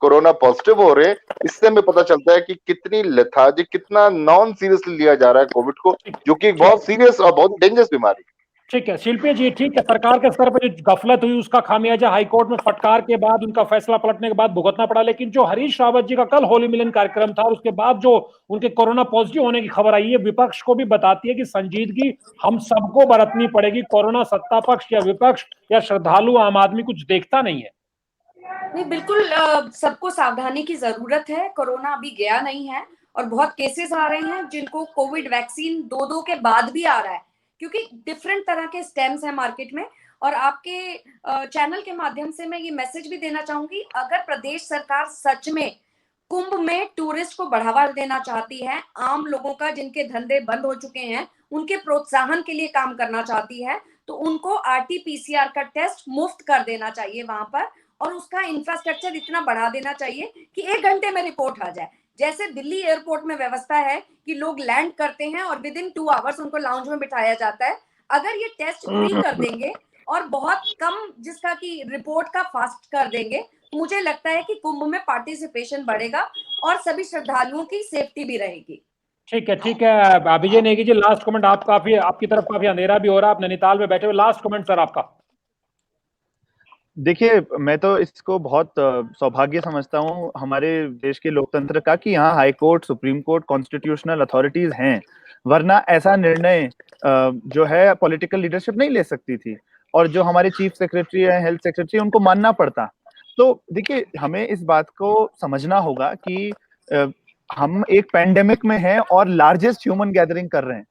कोरोना पॉजिटिव हो रहे हैं, इससे हमें पता चलता है कि कितनी लेथार्जी, कितना नॉन सीरियसली लिया जा रहा है कोविड को, जो कि एक बहुत सीरियस और बहुत डेंजरस बीमारी है। ठीक है शिल्पी जी, ठीक है। सरकार के स्तर पर जो गफलत हुई उसका खामियाजा हाईकोर्ट में फटकार के बाद, उनका फैसला पलटने के बाद भुगतना पड़ा। लेकिन जो हरीश रावत जी का कल होली मिलन कार्यक्रम था और उसके बाद जो उनके कोरोना पॉजिटिव होने की खबर आई है, विपक्ष को भी बताती है कि संजीदगी हम सबको बरतनी पड़ेगी। कोरोना सत्ता पक्ष या विपक्ष या श्रद्धालु आम आदमी कुछ देखता नहीं है। नहीं, बिल्कुल सबको सावधानी की जरूरत है। कोरोना अभी गया नहीं है और बहुत केसेस आ रहे हैं जिनको कोविड वैक्सीन 2 के बाद भी आ रहा है, क्योंकि डिफरेंट तरह के स्टेम्स हैं मार्केट में। और आपके चैनल के माध्यम से मैं ये मैसेज भी देना चाहूंगी, अगर प्रदेश सरकार सच में कुंभ में टूरिस्ट को बढ़ावा देना चाहती है, आम लोगों का जिनके धंधे बंद हो चुके हैं उनके प्रोत्साहन के लिए काम करना चाहती है, तो उनको RT-PCR का टेस्ट मुफ्त कर देना चाहिए वहां पर, और उसका इंफ्रास्ट्रक्चर इतना बढ़ा देना चाहिए कि 1 घंटे में रिपोर्ट आ जाए। जैसे दिल्ली एयरपोर्ट में व्यवस्था है कि लोग लैंड करते हैं और विद इन 2 आवर्स उनको लाउंज में बिठाया जाता है, अगर ये टेस्ट फ्री कर देंगे और बहुत कम जिसका की रिपोर्ट का फास्ट कर देंगे, मुझे लगता है कि कुंभ में पार्टिसिपेशन बढ़ेगा और सभी श्रद्धालुओं की सेफ्टी भी रहेगी। ठीक है, ठीक है। Abhijay Negi ji, last comment. आप काफी, आपकी तरफ काफी अंधेरा भी हो रहा है, आप नैनीताल में बैठे हुए, लास्ट कमेंट सर आपका। देखिए, मैं तो इसको बहुत सौभाग्य समझता हूँ हमारे देश के लोकतंत्र का कि यहाँ high court, supreme court, constitutional authorities हैं, वरना ऐसा निर्णय जो है पॉलिटिकल लीडरशिप नहीं ले सकती थी, और जो हमारे चीफ सेक्रेटरी है, हेल्थ सेक्रेटरी, उनको मानना पड़ता। तो देखिए, हमें इस बात को समझना होगा कि हम एक पैंडेमिक में हैं और लार्जेस्ट ह्यूमन गैदरिंग कर रहे हैं।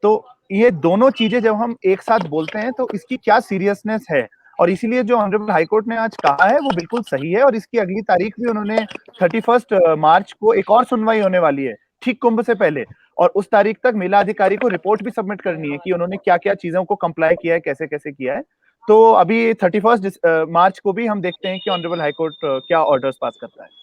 तो ये दोनों चीजें जब हम एक साथ बोलते हैं तो इसकी क्या सीरियसनेस है, और इसीलिए जो ऑनरेबल हाईकोर्ट ने आज कहा है वो बिल्कुल सही है। और इसकी अगली तारीख भी उन्होंने 31 मार्च को एक और सुनवाई होने वाली है, ठीक कुंभ से पहले, और उस तारीख तक मेला अधिकारी को रिपोर्ट भी सबमिट करनी है कि उन्होंने क्या क्या चीजों को कंप्लाई किया है, कैसे कैसे किया है। तो अभी 31 मार्च को भी हम देखते हैं कि ऑनरेबल हाईकोर्ट क्या ऑर्डर्स पास करता है।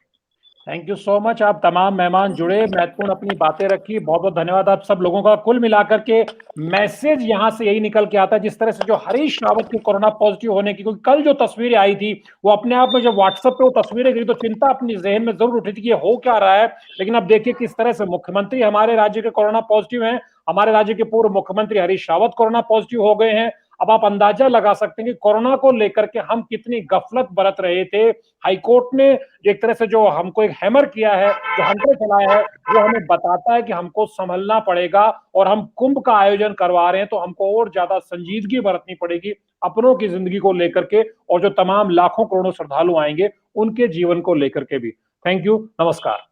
Thank you so much. आप तमाम मेहमान जुड़े, महत्वपूर्ण अपनी बातें रखी, बहुत बहुत धन्यवाद आप सब लोगों का। कुल मिलाकर के मैसेज यहां से यही निकल के आता है, जिस तरह से जो हरीश रावत के कोरोना पॉजिटिव होने की, क्योंकि कल जो तस्वीरें आई थी वो अपने आप में, जब व्हाट्सएप पे वो तस्वीरें गिरी तो चिंता अपनी जहन में जरूर उठी थी कि हो क्या रहा है। लेकिन अब देखिए किस तरह से मुख्यमंत्री हमारे राज्य के कोरोना पॉजिटिव हैं, हमारे राज्य के पूर्व मुख्यमंत्री हरीश रावत कोरोना पॉजिटिव हो गए हैं। अब आप अंदाजा लगा सकते हैं कि कोरोना को लेकर के हम कितनी गफलत बरत रहे थे। हाईकोर्ट ने एक तरह से जो हमको एक हैमर किया है, जो हंटर चलाया है, वो हमें बताता है कि हमको संभलना पड़ेगा, और हम कुंभ का आयोजन करवा रहे हैं तो हमको और ज्यादा संजीदगी बरतनी पड़ेगी अपनों की जिंदगी को लेकर के, और जो तमाम लाखों करोड़ों श्रद्धालु आएंगे उनके जीवन को लेकर के भी। थैंक यू, नमस्कार।